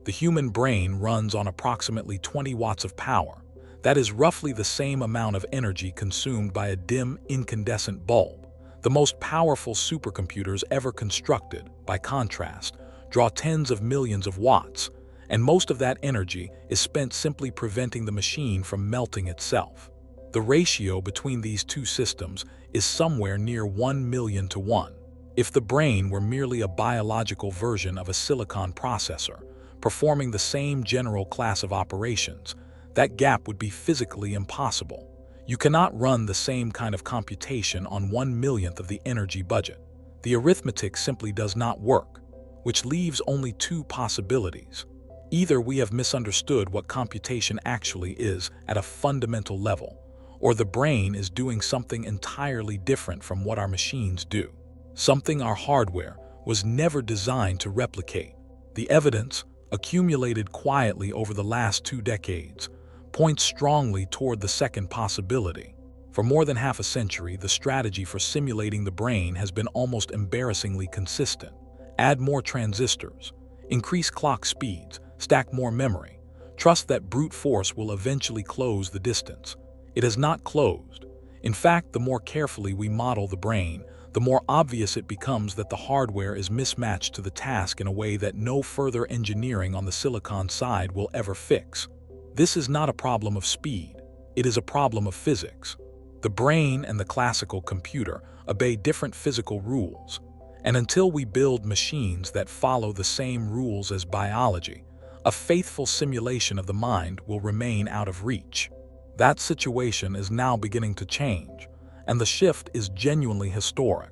The human brain runs on approximately 20 watts of power. That is roughly the same amount of energy consumed by a dim, incandescent bulb. The most powerful supercomputers ever constructed, by contrast, draw tens of millions of watts, and most of that energy is spent simply preventing the machine from melting itself. The ratio between these two systems is somewhere near 1 million to 1. If the brain were merely a biological version of a silicon processor, performing the same general class of operations, that gap would be physically impossible. You cannot run the same kind of computation on 1/1,000,000th of the energy budget. The arithmetic simply does not work, which leaves only two possibilities. Either we have misunderstood what computation actually is at a fundamental level, or the brain is doing something entirely different from what our machines do. Something our hardware was never designed to replicate. The evidence, accumulated quietly over the last 2 decades, points strongly toward the second possibility. For more than half a century, the strategy for simulating the brain has been almost embarrassingly consistent. Add more transistors, increase clock speeds, stack more memory, trust that brute force will eventually close the distance. It has not closed. In fact, the more carefully we model the brain, the more obvious it becomes that the hardware is mismatched to the task in a way that no further engineering on the silicon side will ever fix. This is not a problem of speed, it is a problem of physics. The brain and the classical computer obey different physical rules, and until we build machines that follow the same rules as biology, a faithful simulation of the mind will remain out of reach. That situation is now beginning to change, and the shift is genuinely historic.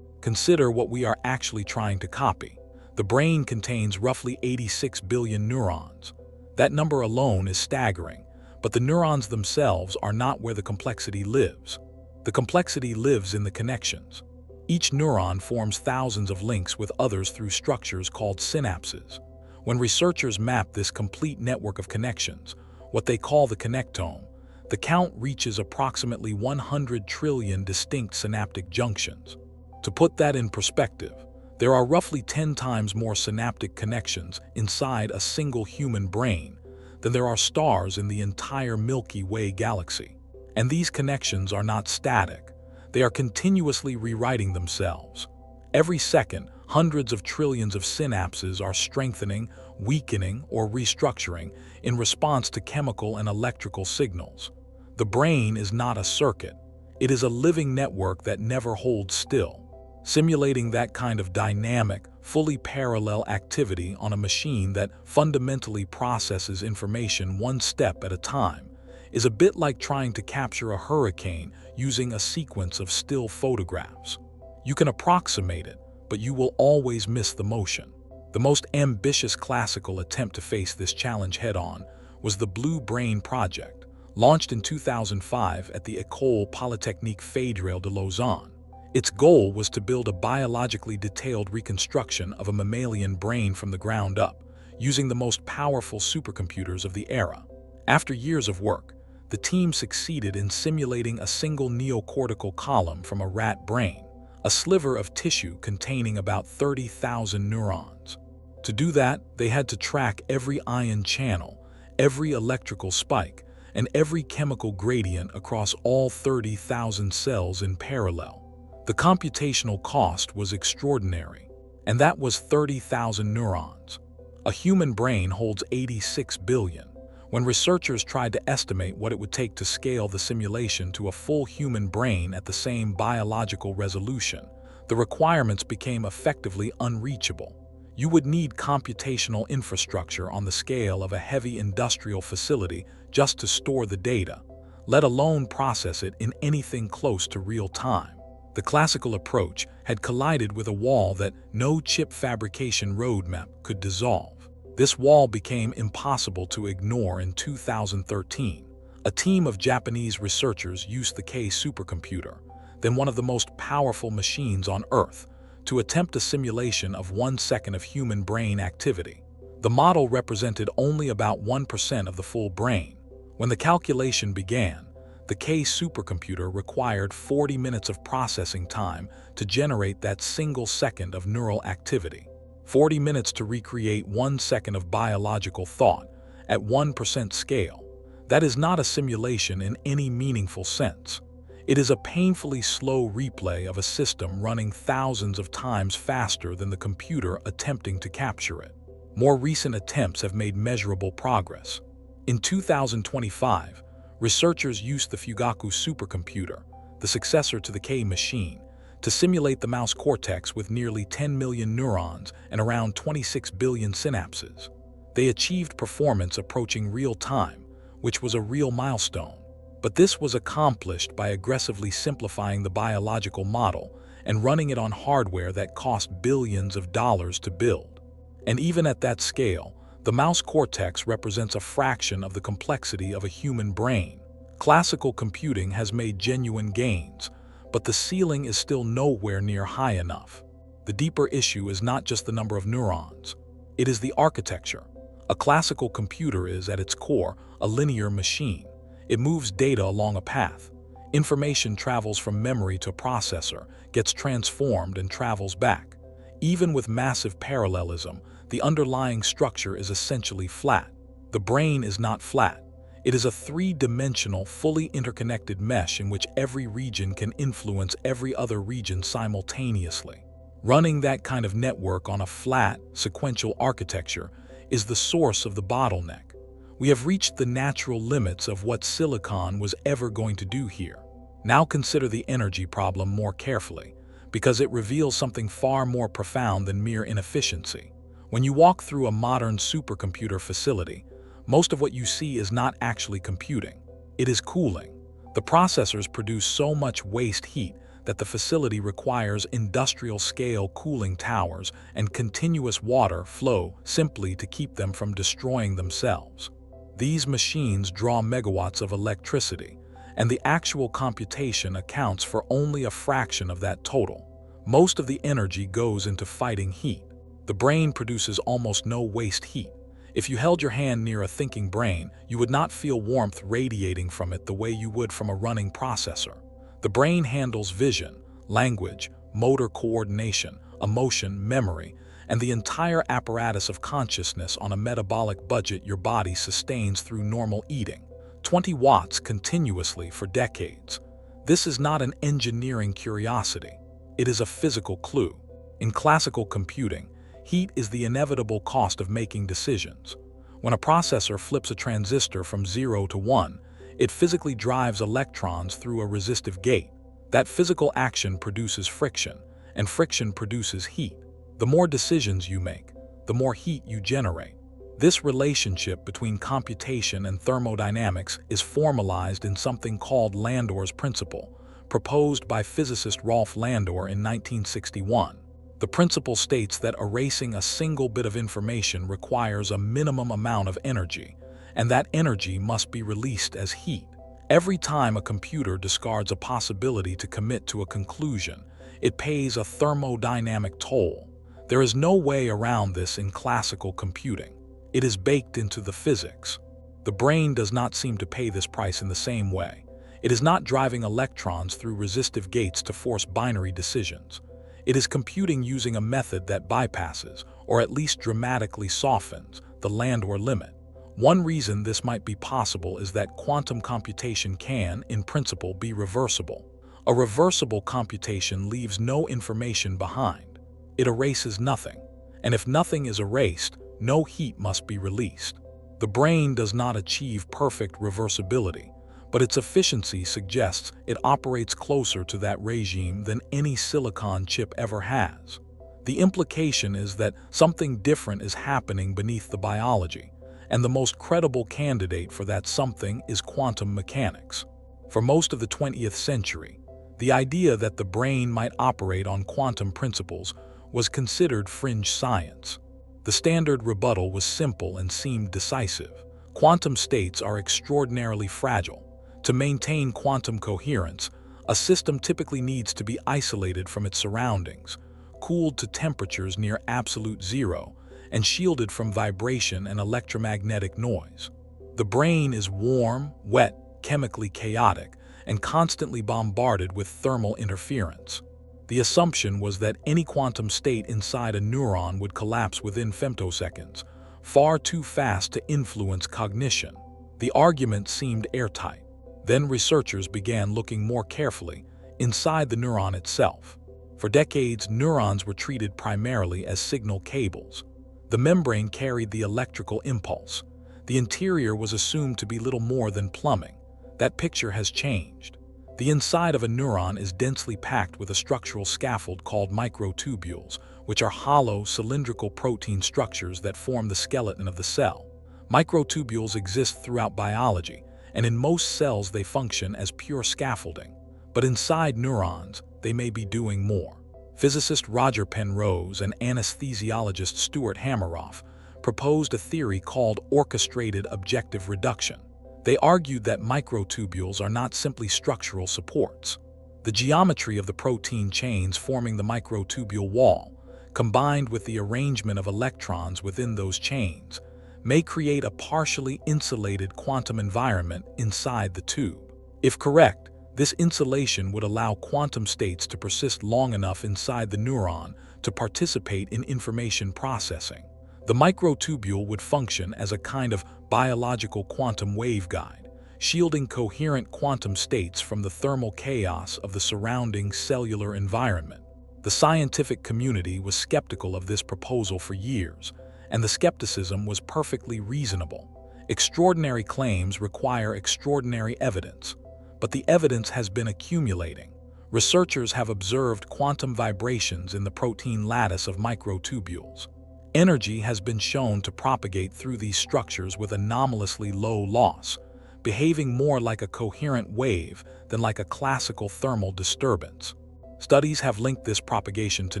Consider what we are actually trying to copy. The brain contains roughly 86 billion neurons. That number alone is staggering, but the neurons themselves are not where the complexity lives. The complexity lives in the connections. Each neuron forms thousands of links with others through structures called synapses. When researchers map this complete network of connections, what they call the connectome, the count reaches approximately 100 trillion distinct synaptic junctions. To put that in perspective, there are roughly 10 times more synaptic connections inside a single human brain than there are stars in the entire Milky Way galaxy. And these connections are not static. They are continuously rewriting themselves. Every second, hundreds of trillions of synapses are strengthening, weakening, or restructuring in response to chemical and electrical signals. The brain is not a circuit. It is a living network that never holds still. Simulating that kind of dynamic, fully parallel activity on a machine that fundamentally processes information one step at a time is a bit like trying to capture a hurricane using a sequence of still photographs. You can approximate it, but you will always miss the motion. The most ambitious classical attempt to face this challenge head-on was the Blue Brain Project, launched in 2005 at the École Polytechnique Fédérale de Lausanne. Its goal was to build a biologically detailed reconstruction of a mammalian brain from the ground up, using the most powerful supercomputers of the era. After years of work, the team succeeded in simulating a single neocortical column from a rat brain, a sliver of tissue containing about 30,000 neurons. To do that, they had to track every ion channel, every electrical spike, and every chemical gradient across all 30,000 cells in parallel. The computational cost was extraordinary, and that was 30,000 neurons. A human brain holds 86 billion. When researchers tried to estimate what it would take to scale the simulation to a full human brain at the same biological resolution, the requirements became effectively unreachable. You would need computational infrastructure on the scale of a heavy industrial facility just to store the data, let alone process it in anything close to real time. The classical approach had collided with a wall that no chip fabrication roadmap could dissolve. This wall became impossible to ignore in 2013. A team of Japanese researchers used the K supercomputer, then one of the most powerful machines on Earth, to attempt a simulation of 1 second of human brain activity. The model represented only about 1% of the full brain. When the calculation began, the K supercomputer required 40 minutes of processing time to generate that single second of neural activity. 40 minutes to recreate 1 second of biological thought at 1% scale. That is not a simulation in any meaningful sense. It is a painfully slow replay of a system running thousands of times faster than the computer attempting to capture it. More recent attempts have made measurable progress. In 2025, researchers used the Fugaku supercomputer, the successor to the K machine, to simulate the mouse cortex with nearly 10 million neurons and around 26 billion synapses. They achieved performance approaching real time, which was a real milestone. But this was accomplished by aggressively simplifying the biological model and running it on hardware that cost billions of dollars to build. And even at that scale, the mouse cortex represents a fraction of the complexity of a human brain. Classical computing has made genuine gains, but the ceiling is still nowhere near high enough. The deeper issue is not just the number of neurons. It is the architecture. A classical computer is, at its core, a linear machine. It moves data along a path. Information travels from memory to processor, gets transformed, and travels back. Even with massive parallelism, the underlying structure is essentially flat. The brain is not flat. It is a three-dimensional, fully interconnected mesh in which every region can influence every other region simultaneously. Running that kind of network on a flat, sequential architecture is the source of the bottleneck. We have reached the natural limits of what silicon was ever going to do here. Now consider the energy problem more carefully, because it reveals something far more profound than mere inefficiency. When you walk through a modern supercomputer facility, most of what you see is not actually computing. It is cooling. The processors produce so much waste heat that the facility requires industrial-scale cooling towers and continuous water flow simply to keep them from destroying themselves. These machines draw megawatts of electricity, and the actual computation accounts for only a fraction of that total. Most of the energy goes into fighting heat. The brain produces almost no waste heat. If you held your hand near a thinking brain, you would not feel warmth radiating from it the way you would from a running processor. The brain handles vision, language, motor coordination, emotion, memory, and the entire apparatus of consciousness on a metabolic budget your body sustains through normal eating. 20 watts continuously for decades. This is not an engineering curiosity. It is a physical clue. In classical computing, heat is the inevitable cost of making decisions. When a processor flips a transistor from 0 to 1, it physically drives electrons through a resistive gate. That physical action produces friction, and friction produces heat. The more decisions you make, the more heat you generate. This relationship between computation and thermodynamics is formalized in something called Landor's principle, proposed by physicist Rolf Landor in 1961. The principle states that erasing a single bit of information requires a minimum amount of energy, and that energy must be released as heat. Every time a computer discards a possibility to commit to a conclusion, it pays a thermodynamic toll. There is no way around this in classical computing. It is baked into the physics. The brain does not seem to pay this price in the same way. It is not driving electrons through resistive gates to force binary decisions. It is computing using a method that bypasses, or at least dramatically softens, the Landor limit. One reason this might be possible is that quantum computation can, in principle, be reversible. A reversible computation leaves no information behind. It erases nothing. And if nothing is erased, no heat must be released. The brain does not achieve perfect reversibility, but its efficiency suggests it operates closer to that regime than any silicon chip ever has. The implication is that something different is happening beneath the biology, and the most credible candidate for that something is quantum mechanics. For most of the 20th century, the idea that the brain might operate on quantum principles was considered fringe science. The standard rebuttal was simple and seemed decisive. Quantum states are extraordinarily fragile. To maintain quantum coherence, a system typically needs to be isolated from its surroundings, cooled to temperatures near absolute zero, and shielded from vibration and electromagnetic noise. The brain is warm, wet, chemically chaotic, and constantly bombarded with thermal interference. The assumption was that any quantum state inside a neuron would collapse within femtoseconds, far too fast to influence cognition. The argument seemed airtight. Then researchers began looking more carefully inside the neuron itself. For decades, neurons were treated primarily as signal cables. The membrane carried the electrical impulse. The interior was assumed to be little more than plumbing. That picture has changed. The inside of a neuron is densely packed with a structural scaffold called microtubules, which are hollow, cylindrical protein structures that form the skeleton of the cell. Microtubules exist throughout biology, and in most cells they function as pure scaffolding. But inside neurons, they may be doing more. Physicist Roger Penrose and anesthesiologist Stuart Hameroff proposed a theory called orchestrated objective reduction. They argued that microtubules are not simply structural supports. The geometry of the protein chains forming the microtubule wall, combined with the arrangement of electrons within those chains, may create a partially insulated quantum environment inside the tube. If correct, this insulation would allow quantum states to persist long enough inside the neuron to participate in information processing. The microtubule would function as a kind of biological quantum waveguide, shielding coherent quantum states from the thermal chaos of the surrounding cellular environment. The scientific community was skeptical of this proposal for years, and the skepticism was perfectly reasonable. Extraordinary claims require extraordinary evidence, but the evidence has been accumulating. Researchers have observed quantum vibrations in the protein lattice of microtubules. Energy has been shown to propagate through these structures with anomalously low loss, behaving more like a coherent wave than like a classical thermal disturbance. Studies have linked this propagation to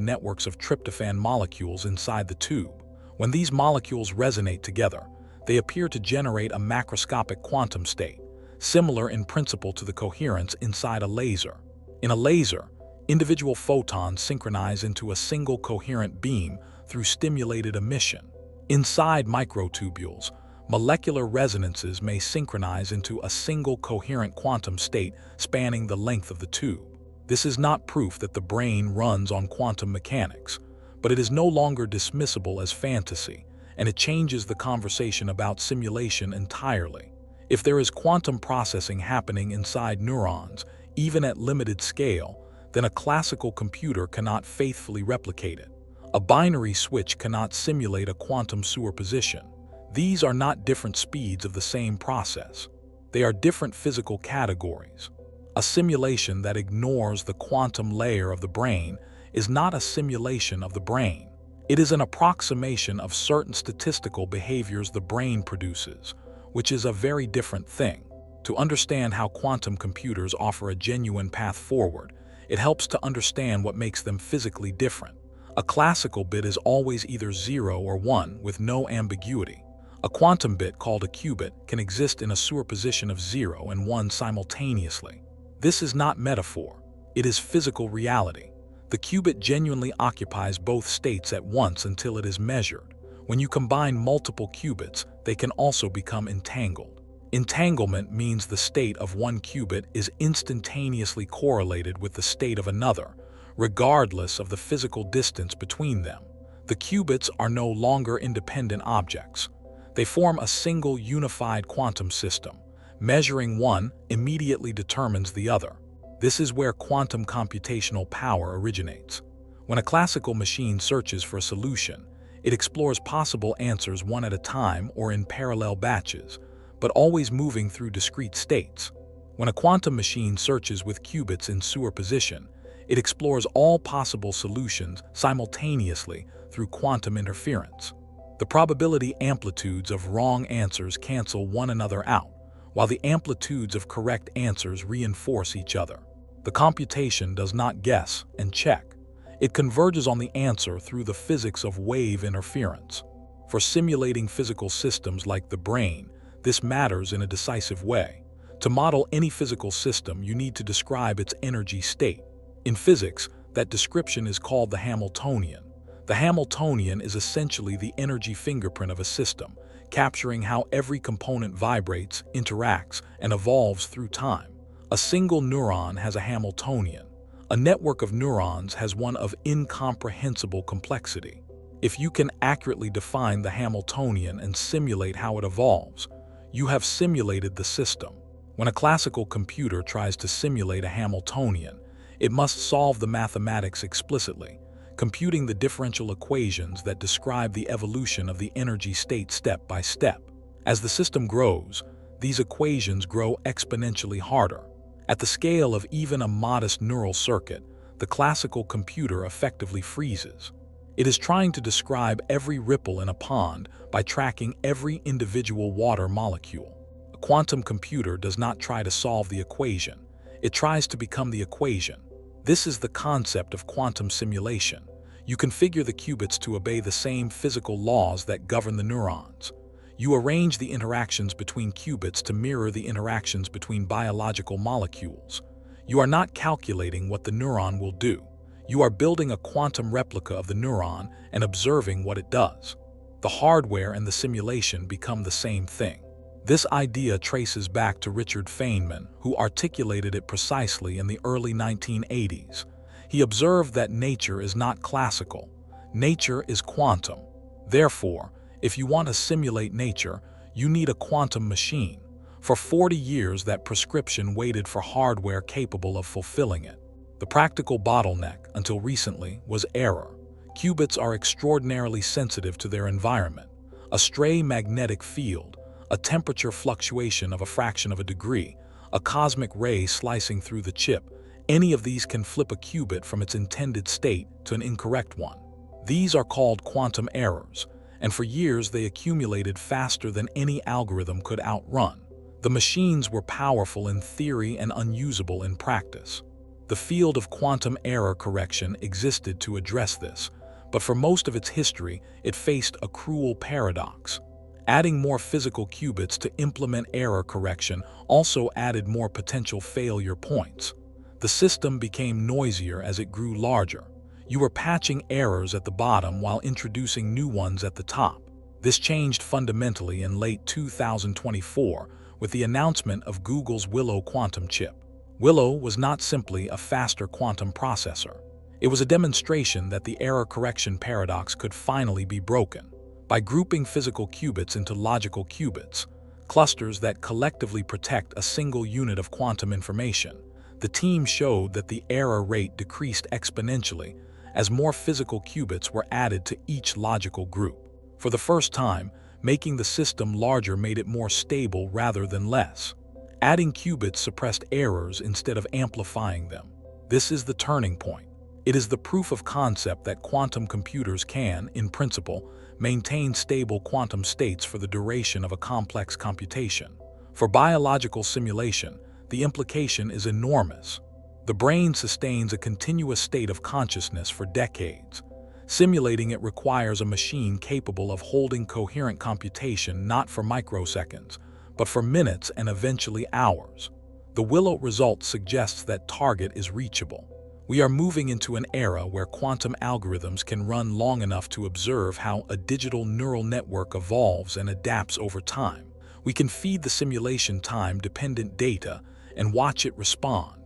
networks of tryptophan molecules inside the tube. When these molecules resonate together, they appear to generate a macroscopic quantum state, similar in principle to the coherence inside a laser. In a laser, individual photons synchronize into a single coherent beam through stimulated emission. Inside microtubules, molecular resonances may synchronize into a single coherent quantum state spanning the length of the tube. This is not proof that the brain runs on quantum mechanics, but it is no longer dismissible as fantasy, and it changes the conversation about simulation entirely. If there is quantum processing happening inside neurons, even at limited scale, then a classical computer cannot faithfully replicate it. A binary switch cannot simulate a quantum superposition. These are not different speeds of the same process. They are different physical categories. A simulation that ignores the quantum layer of the brain is not a simulation of the brain. It is an approximation of certain statistical behaviors the brain produces, which is a very different thing. To understand how quantum computers offer a genuine path forward, it helps to understand what makes them physically different. A classical bit is always either 0 or 1 with no ambiguity. A quantum bit called a qubit can exist in a superposition of 0 and 1 simultaneously. This is not metaphor. It is physical reality. The qubit genuinely occupies both states at once until it is measured. When you combine multiple qubits, they can also become entangled. Entanglement means the state of one qubit is instantaneously correlated with the state of another, regardless of the physical distance between them. The qubits are no longer independent objects. They form a single unified quantum system. Measuring one immediately determines the other. This is where quantum computational power originates. When a classical machine searches for a solution, it explores possible answers one at a time or in parallel batches, but always moving through discrete states. When a quantum machine searches with qubits in superposition, it explores all possible solutions simultaneously through quantum interference. The probability amplitudes of wrong answers cancel one another out, while the amplitudes of correct answers reinforce each other. The computation does not guess and check. It converges on the answer through the physics of wave interference. For simulating physical systems like the brain, this matters in a decisive way. To model any physical system, you need to describe its energy state. In physics, that description is called the Hamiltonian. The Hamiltonian is essentially the energy fingerprint of a system, capturing how every component vibrates, interacts, and evolves through time. A single neuron has a Hamiltonian. A network of neurons has one of incomprehensible complexity. If you can accurately define the Hamiltonian and simulate how it evolves, you have simulated the system. When a classical computer tries to simulate a Hamiltonian, it must solve the mathematics explicitly, computing the differential equations that describe the evolution of the energy state step by step. As the system grows, these equations grow exponentially harder. At the scale of even a modest neural circuit, the classical computer effectively freezes. It is trying to describe every ripple in a pond by tracking every individual water molecule. A quantum computer does not try to solve the equation. It tries to become the equation. This is the concept of quantum simulation. You configure the qubits to obey the same physical laws that govern the neurons. You arrange the interactions between qubits to mirror the interactions between biological molecules. You are not calculating what the neuron will do. You are building a quantum replica of the neuron and observing what it does. The hardware and the simulation become the same thing. This idea traces back to Richard Feynman, who articulated it precisely in the early 1980s. He observed that nature is not classical. Nature is quantum. Therefore, if you want to simulate nature, you need a quantum machine. For 40 years, that prescription waited for hardware capable of fulfilling it. The practical bottleneck, until recently, was error. Qubits are extraordinarily sensitive to their environment. A stray magnetic field, a temperature fluctuation of a fraction of a degree, a cosmic ray slicing through the chip, any of these can flip a qubit from its intended state to an incorrect one. These are called quantum errors, and for years they accumulated faster than any algorithm could outrun. The machines were powerful in theory and unusable in practice. The field of quantum error correction existed to address this, but for most of its history it faced a cruel paradox. Adding more physical qubits to implement error correction also added more potential failure points. The system became noisier as it grew larger. You were patching errors at the bottom while introducing new ones at the top. This changed fundamentally in late 2024 with the announcement of Google's Willow quantum chip. Willow was not simply a faster quantum processor. It was a demonstration that the error correction paradox could finally be broken. By grouping physical qubits into logical qubits, clusters that collectively protect a single unit of quantum information, the team showed that the error rate decreased exponentially as more physical qubits were added to each logical group. For the first time, making the system larger made it more stable rather than less. Adding qubits suppressed errors instead of amplifying them. This is the turning point. It is the proof of concept that quantum computers can, in principle, maintain stable quantum states for the duration of a complex computation. For biological simulation, the implication is enormous. The brain sustains a continuous state of consciousness for decades. Simulating it requires a machine capable of holding coherent computation not for microseconds, but for minutes and eventually hours. The Willow result suggests that target is reachable. We are moving into an era where quantum algorithms can run long enough to observe how a digital neural network evolves and adapts over time. We can feed the simulation time-dependent data and watch it respond.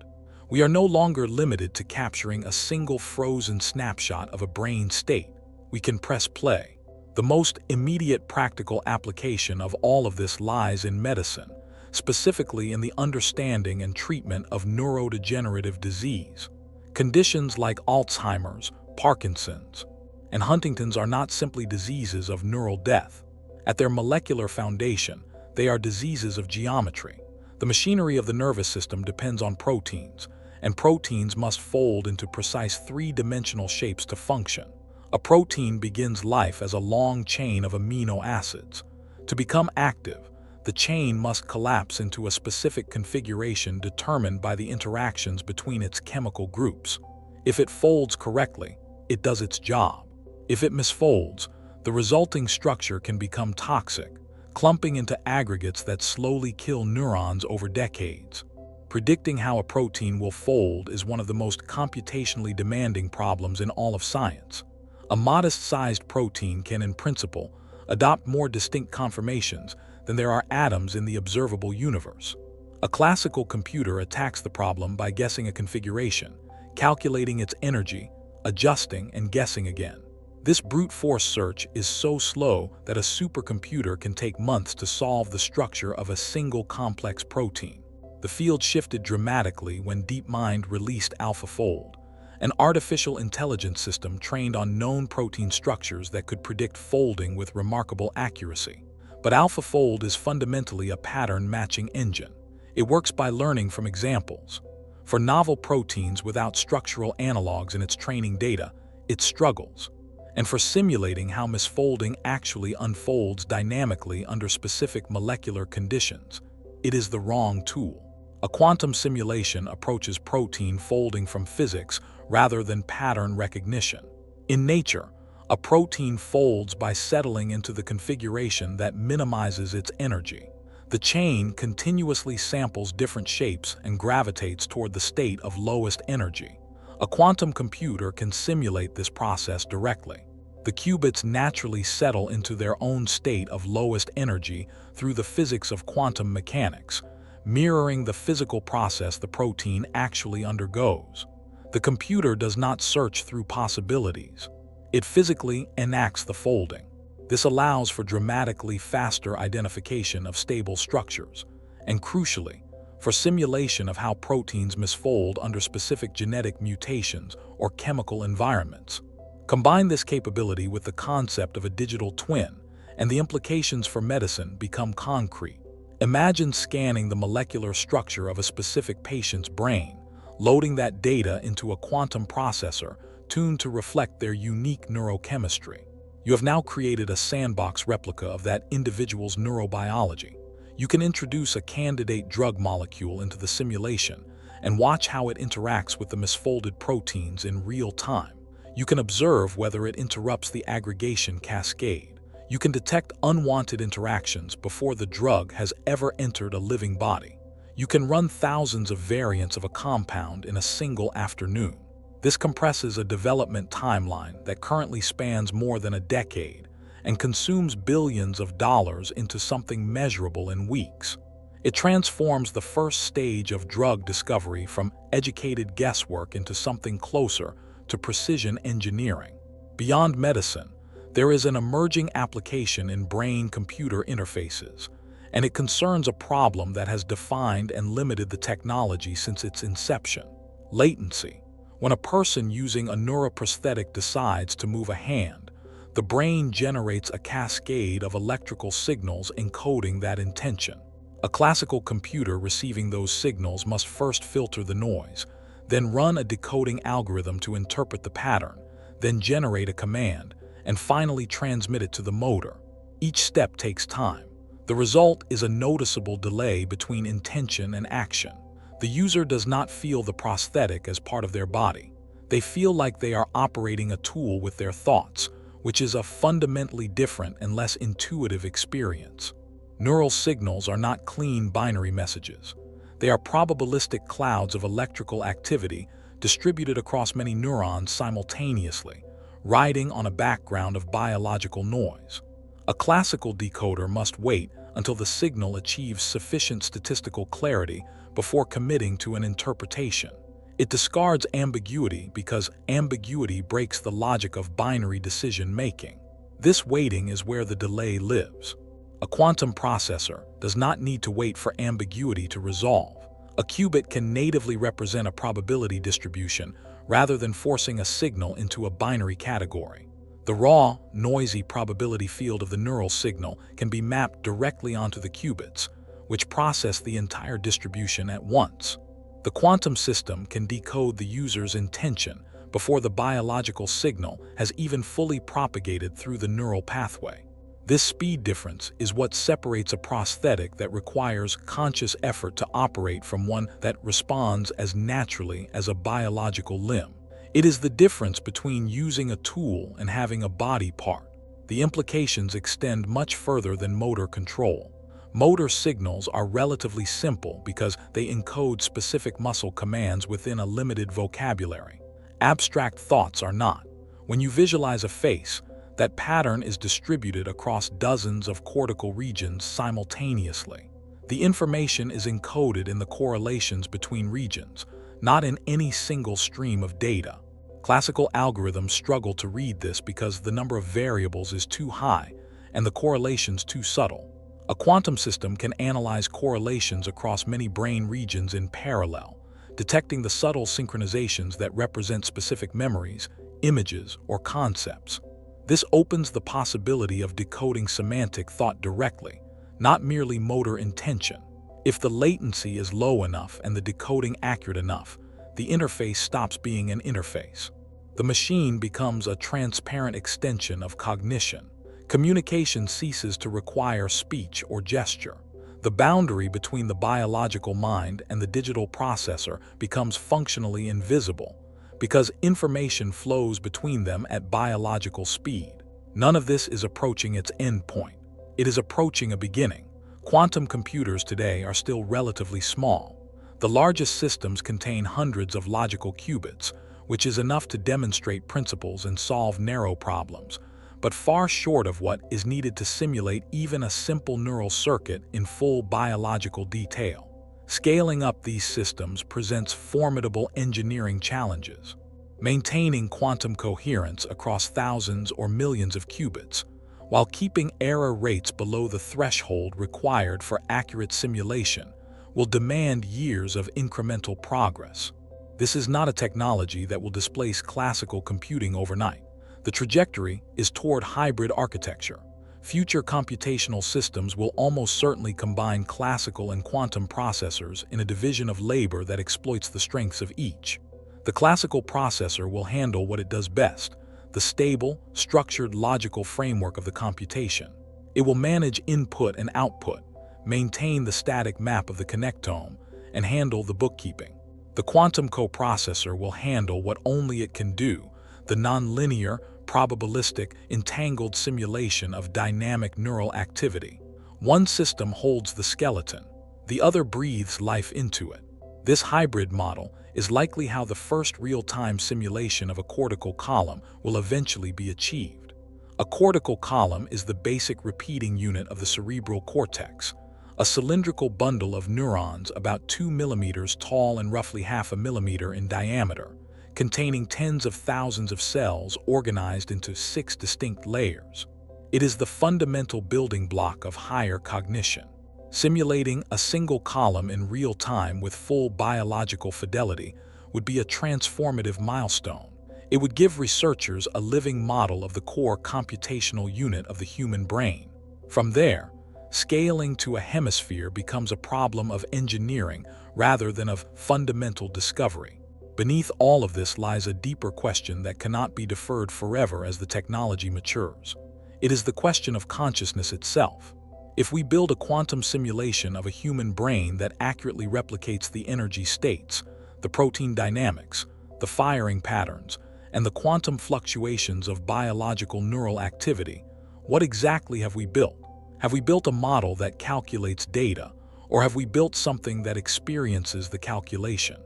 We are no longer limited to capturing a single frozen snapshot of a brain state. We can press play. The most immediate practical application of all of this lies in medicine, specifically in the understanding and treatment of neurodegenerative disease. Conditions like Alzheimer's, Parkinson's, and Huntington's are not simply diseases of neural death. At their molecular foundation, they are diseases of geometry. The machinery of the nervous system depends on proteins, and proteins must fold into precise three-dimensional shapes to function. A protein begins life as a long chain of amino acids. To become active, the chain must collapse into a specific configuration determined by the interactions between its chemical groups. If it folds correctly, it does its job. If it misfolds, the resulting structure can become toxic, clumping into aggregates that slowly kill neurons over decades. Predicting how a protein will fold is one of the most computationally demanding problems in all of science. A modest-sized protein can, in principle, adopt more distinct conformations than there are atoms in the observable universe. A classical computer attacks the problem by guessing a configuration, calculating its energy, adjusting and guessing again. This brute force search is so slow that a supercomputer can take months to solve the structure of a single complex protein. The field shifted dramatically when DeepMind released AlphaFold, an artificial intelligence system trained on known protein structures that could predict folding with remarkable accuracy. But AlphaFold is fundamentally a pattern-matching engine. It works by learning from examples. For novel proteins without structural analogs in its training data, it struggles. And for simulating how misfolding actually unfolds dynamically under specific molecular conditions, it is the wrong tool. A quantum simulation approaches protein folding from physics rather than pattern recognition. In nature, a protein folds by settling into the configuration that minimizes its energy. The chain continuously samples different shapes and gravitates toward the state of lowest energy. A quantum computer can simulate this process directly. The qubits naturally settle into their own state of lowest energy through the physics of quantum mechanics, mirroring the physical process the protein actually undergoes. The computer does not search through possibilities. It physically enacts the folding. This allows for dramatically faster identification of stable structures, and crucially, for simulation of how proteins misfold under specific genetic mutations or chemical environments. Combine this capability with the concept of a digital twin, and the implications for medicine become concrete. Imagine scanning the molecular structure of a specific patient's brain, loading that data into a quantum processor tuned to reflect their unique neurochemistry. You have now created a sandbox replica of that individual's neurobiology. You can introduce a candidate drug molecule into the simulation and watch how it interacts with the misfolded proteins in real time. You can observe whether it interrupts the aggregation cascade. You can detect unwanted interactions before the drug has ever entered a living body. You can run thousands of variants of a compound in a single afternoon. This compresses a development timeline that currently spans more than a decade and consumes billions of dollars into something measurable in weeks. It transforms the first stage of drug discovery from educated guesswork into something closer to precision engineering. Beyond medicine, there is an emerging application in brain-computer interfaces, and it concerns a problem that has defined and limited the technology since its inception: latency. When a person using a neuroprosthetic decides to move a hand, the brain generates a cascade of electrical signals encoding that intention. A classical computer receiving those signals must first filter the noise, then run a decoding algorithm to interpret the pattern, then generate a command, and finally transmit it to the motor. Each step takes time. The result is a noticeable delay between intention and action. The user does not feel the prosthetic as part of their body. They feel like they are operating a tool with their thoughts, which is a fundamentally different and less intuitive experience. Neural signals are not clean binary messages. They are probabilistic clouds of electrical activity distributed across many neurons simultaneously, riding on a background of biological noise. A classical decoder must wait until the signal achieves sufficient statistical clarity before committing to an interpretation. It discards ambiguity because ambiguity breaks the logic of binary decision-making. This waiting is where the delay lives. A quantum processor does not need to wait for ambiguity to resolve. A qubit can natively represent a probability distribution rather than forcing a signal into a binary category. The raw, noisy probability field of the neural signal can be mapped directly onto the qubits, which process the entire distribution at once. The quantum system can decode the user's intention before the biological signal has even fully propagated through the neural pathway. This speed difference is what separates a prosthetic that requires conscious effort to operate from one that responds as naturally as a biological limb. It is the difference between using a tool and having a body part. The implications extend much further than motor control. Motor signals are relatively simple because they encode specific muscle commands within a limited vocabulary. Abstract thoughts are not. When you visualize a face, that pattern is distributed across dozens of cortical regions simultaneously. The information is encoded in the correlations between regions, not in any single stream of data. Classical algorithms struggle to read this because the number of variables is too high and the correlations too subtle. A quantum system can analyze correlations across many brain regions in parallel, detecting the subtle synchronizations that represent specific memories, images, or concepts. This opens the possibility of decoding semantic thought directly, not merely motor intention. If the latency is low enough and the decoding accurate enough, the interface stops being an interface. The machine becomes a transparent extension of cognition. Communication ceases to require speech or gesture. The boundary between the biological mind and the digital processor becomes functionally invisible because information flows between them at biological speed. None of this is approaching its end point. It is approaching a beginning. Quantum computers today are still relatively small. The largest systems contain hundreds of logical qubits, which is enough to demonstrate principles and solve narrow problems, but far short of what is needed to simulate even a simple neural circuit in full biological detail. Scaling up these systems presents formidable engineering challenges. Maintaining quantum coherence across thousands or millions of qubits, while keeping error rates below the threshold required for accurate simulation, will demand years of incremental progress. This is not a technology that will displace classical computing overnight. The trajectory is toward hybrid architecture. Future computational systems will almost certainly combine classical and quantum processors in a division of labor that exploits the strengths of each. The classical processor will handle what it does best, the stable, structured logical framework of the computation. It will manage input and output, maintain the static map of the connectome, and handle the bookkeeping. The quantum coprocessor will handle what only it can do, the nonlinear, probabilistic, entangled simulation of dynamic neural activity. One system holds the skeleton, the other breathes life into it. This hybrid model is likely how the first real-time simulation of a cortical column will eventually be achieved. A cortical column is the basic repeating unit of the cerebral cortex, a cylindrical bundle of neurons about 2 millimeters tall and roughly half a millimeter in diameter, containing tens of thousands of cells organized into 6 distinct layers. It is the fundamental building block of higher cognition. Simulating a single column in real time with full biological fidelity would be a transformative milestone. It would give researchers a living model of the core computational unit of the human brain. From there, scaling to a hemisphere becomes a problem of engineering rather than of fundamental discovery. Beneath all of this lies a deeper question that cannot be deferred forever as the technology matures. It is the question of consciousness itself. If we build a quantum simulation of a human brain that accurately replicates the energy states, the protein dynamics, the firing patterns, and the quantum fluctuations of biological neural activity, what exactly have we built? Have we built a model that calculates data, or have we built something that experiences the calculation?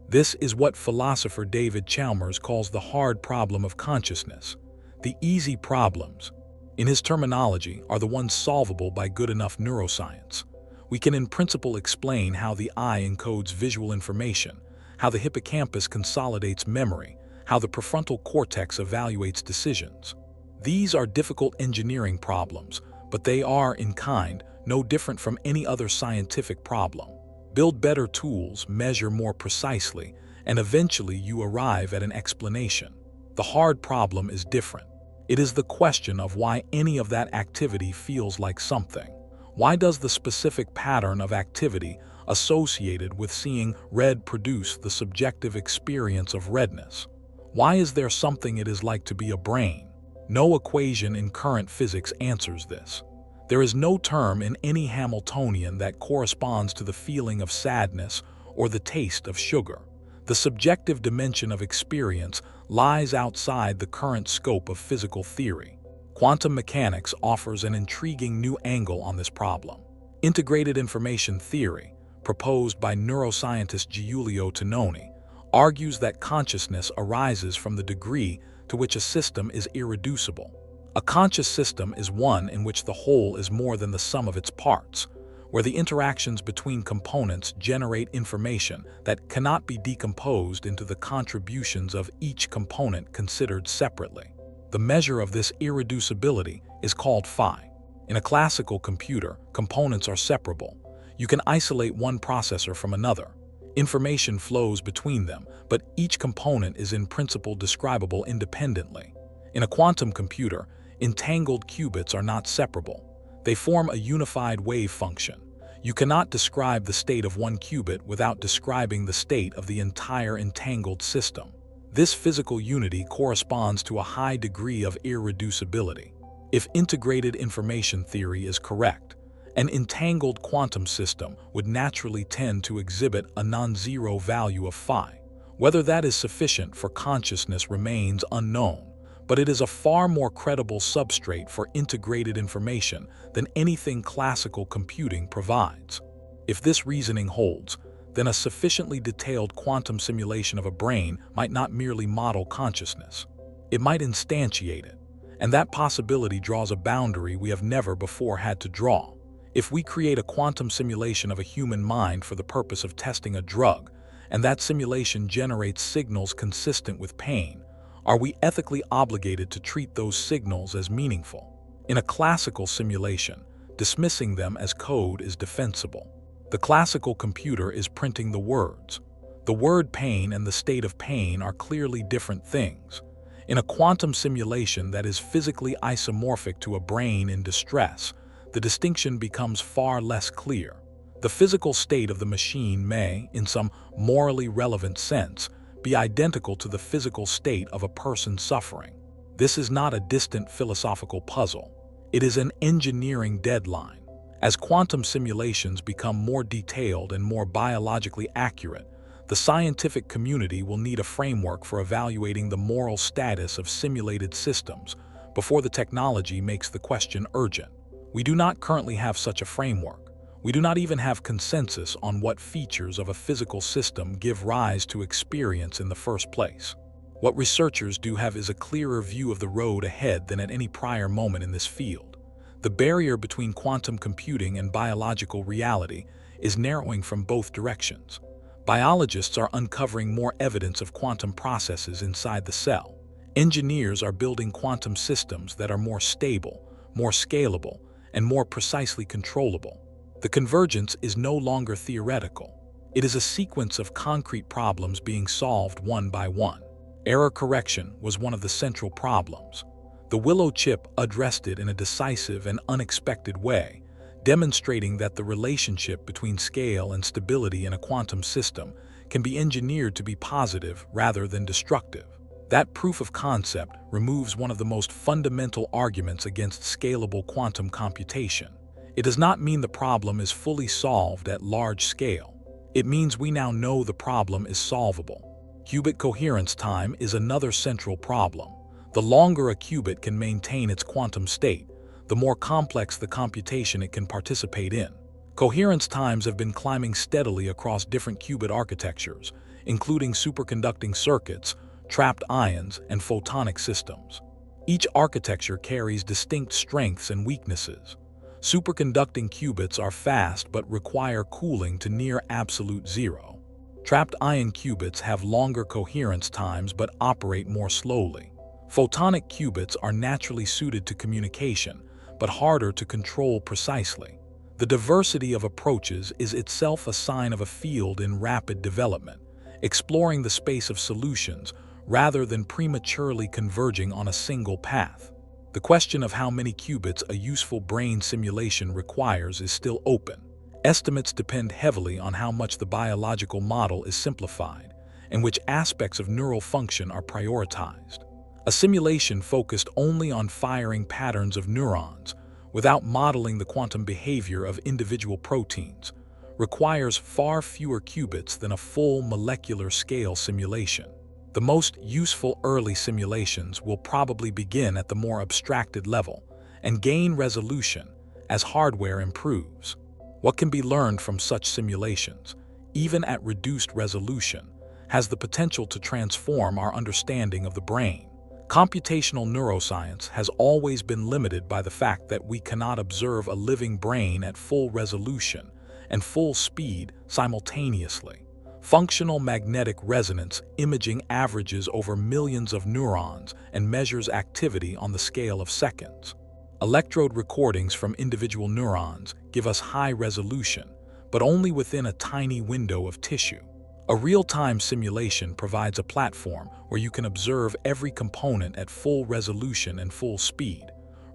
This is what philosopher David Chalmers calls the hard problem of consciousness. The easy problems, in his terminology, are the ones solvable by good enough neuroscience. We can in principle explain how the eye encodes visual information, how the hippocampus consolidates memory, how the prefrontal cortex evaluates decisions. These are difficult engineering problems, but they are, in kind, no different from any other scientific problem. Build better tools, measure more precisely, and eventually you arrive at an explanation. The hard problem is different. It is the question of why any of that activity feels like something. Why does the specific pattern of activity associated with seeing red produce the subjective experience of redness? Why is there something it is like to be a brain? No equation in current physics answers this. There is no term in any Hamiltonian that corresponds to the feeling of sadness or the taste of sugar. The subjective dimension of experience lies outside the current scope of physical theory. Quantum mechanics offers an intriguing new angle on this problem. Integrated information theory, proposed by neuroscientist Giulio Tononi, argues that consciousness arises from the degree to which a system is irreducible. A conscious system is one in which the whole is more than the sum of its parts, where the interactions between components generate information that cannot be decomposed into the contributions of each component considered separately. The measure of this irreducibility is called phi. In a classical computer, components are separable. You can isolate one processor from another. Information flows between them, but each component is in principle describable independently. In a quantum computer, entangled qubits are not separable. They form a unified wave function. You cannot describe the state of one qubit without describing the state of the entire entangled system. This physical unity corresponds to a high degree of irreducibility. If integrated information theory is correct, an entangled quantum system would naturally tend to exhibit a non-zero value of phi. Whether that is sufficient for consciousness remains unknown, but it is a far more credible substrate for integrated information than anything classical computing provides. If this reasoning holds, then a sufficiently detailed quantum simulation of a brain might not merely model consciousness. It might instantiate it, and that possibility draws a boundary we have never before had to draw. If we create a quantum simulation of a human mind for the purpose of testing a drug, and that simulation generates signals consistent with pain, are we ethically obligated to treat those signals as meaningful? In a classical simulation, dismissing them as code is defensible. The classical computer is printing the words. The word pain and the state of pain are clearly different things. In a quantum simulation that is physically isomorphic to a brain in distress, the distinction becomes far less clear. The physical state of the machine may, in some morally relevant sense, be identical to the physical state of a person suffering. This is not a distant philosophical puzzle. It is an engineering deadline. As quantum simulations become more detailed and more biologically accurate, the scientific community will need a framework for evaluating the moral status of simulated systems before the technology makes the question urgent. We do not currently have such a framework. We do not even have consensus on what features of a physical system give rise to experience in the first place. What researchers do have is a clearer view of the road ahead than at any prior moment in this field. The barrier between quantum computing and biological reality is narrowing from both directions. Biologists are uncovering more evidence of quantum processes inside the cell. Engineers are building quantum systems that are more stable, more scalable, and more precisely controllable. The convergence is no longer theoretical. It is a sequence of concrete problems being solved one by one. Error correction was one of the central problems. The Willow chip addressed it in a decisive and unexpected way, demonstrating that the relationship between scale and stability in a quantum system can be engineered to be positive rather than destructive. That proof of concept removes one of the most fundamental arguments against scalable quantum computation. It does not mean the problem is fully solved at large scale. It means we now know the problem is solvable. Qubit coherence time is another central problem. The longer a qubit can maintain its quantum state, the more complex the computation it can participate in. Coherence times have been climbing steadily across different qubit architectures, including superconducting circuits, trapped ions, and photonic systems. Each architecture carries distinct strengths and weaknesses. Superconducting qubits are fast but require cooling to near absolute zero. Trapped ion qubits have longer coherence times but operate more slowly. Photonic qubits are naturally suited to communication, but harder to control precisely. The diversity of approaches is itself a sign of a field in rapid development, exploring the space of solutions rather than prematurely converging on a single path. The question of how many qubits a useful brain simulation requires is still open. Estimates depend heavily on how much the biological model is simplified and which aspects of neural function are prioritized. A simulation focused only on firing patterns of neurons, without modeling the quantum behavior of individual proteins, requires far fewer qubits than a full molecular scale simulation. The most useful early simulations will probably begin at the more abstracted level and gain resolution as hardware improves. What can be learned from such simulations, even at reduced resolution, has the potential to transform our understanding of the brain. Computational neuroscience has always been limited by the fact that we cannot observe a living brain at full resolution and full speed simultaneously. Functional magnetic resonance imaging averages over millions of neurons and measures activity on the scale of seconds. Electrode recordings from individual neurons give us high resolution, but only within a tiny window of tissue. A real-time simulation provides a platform where you can observe every component at full resolution and full speed.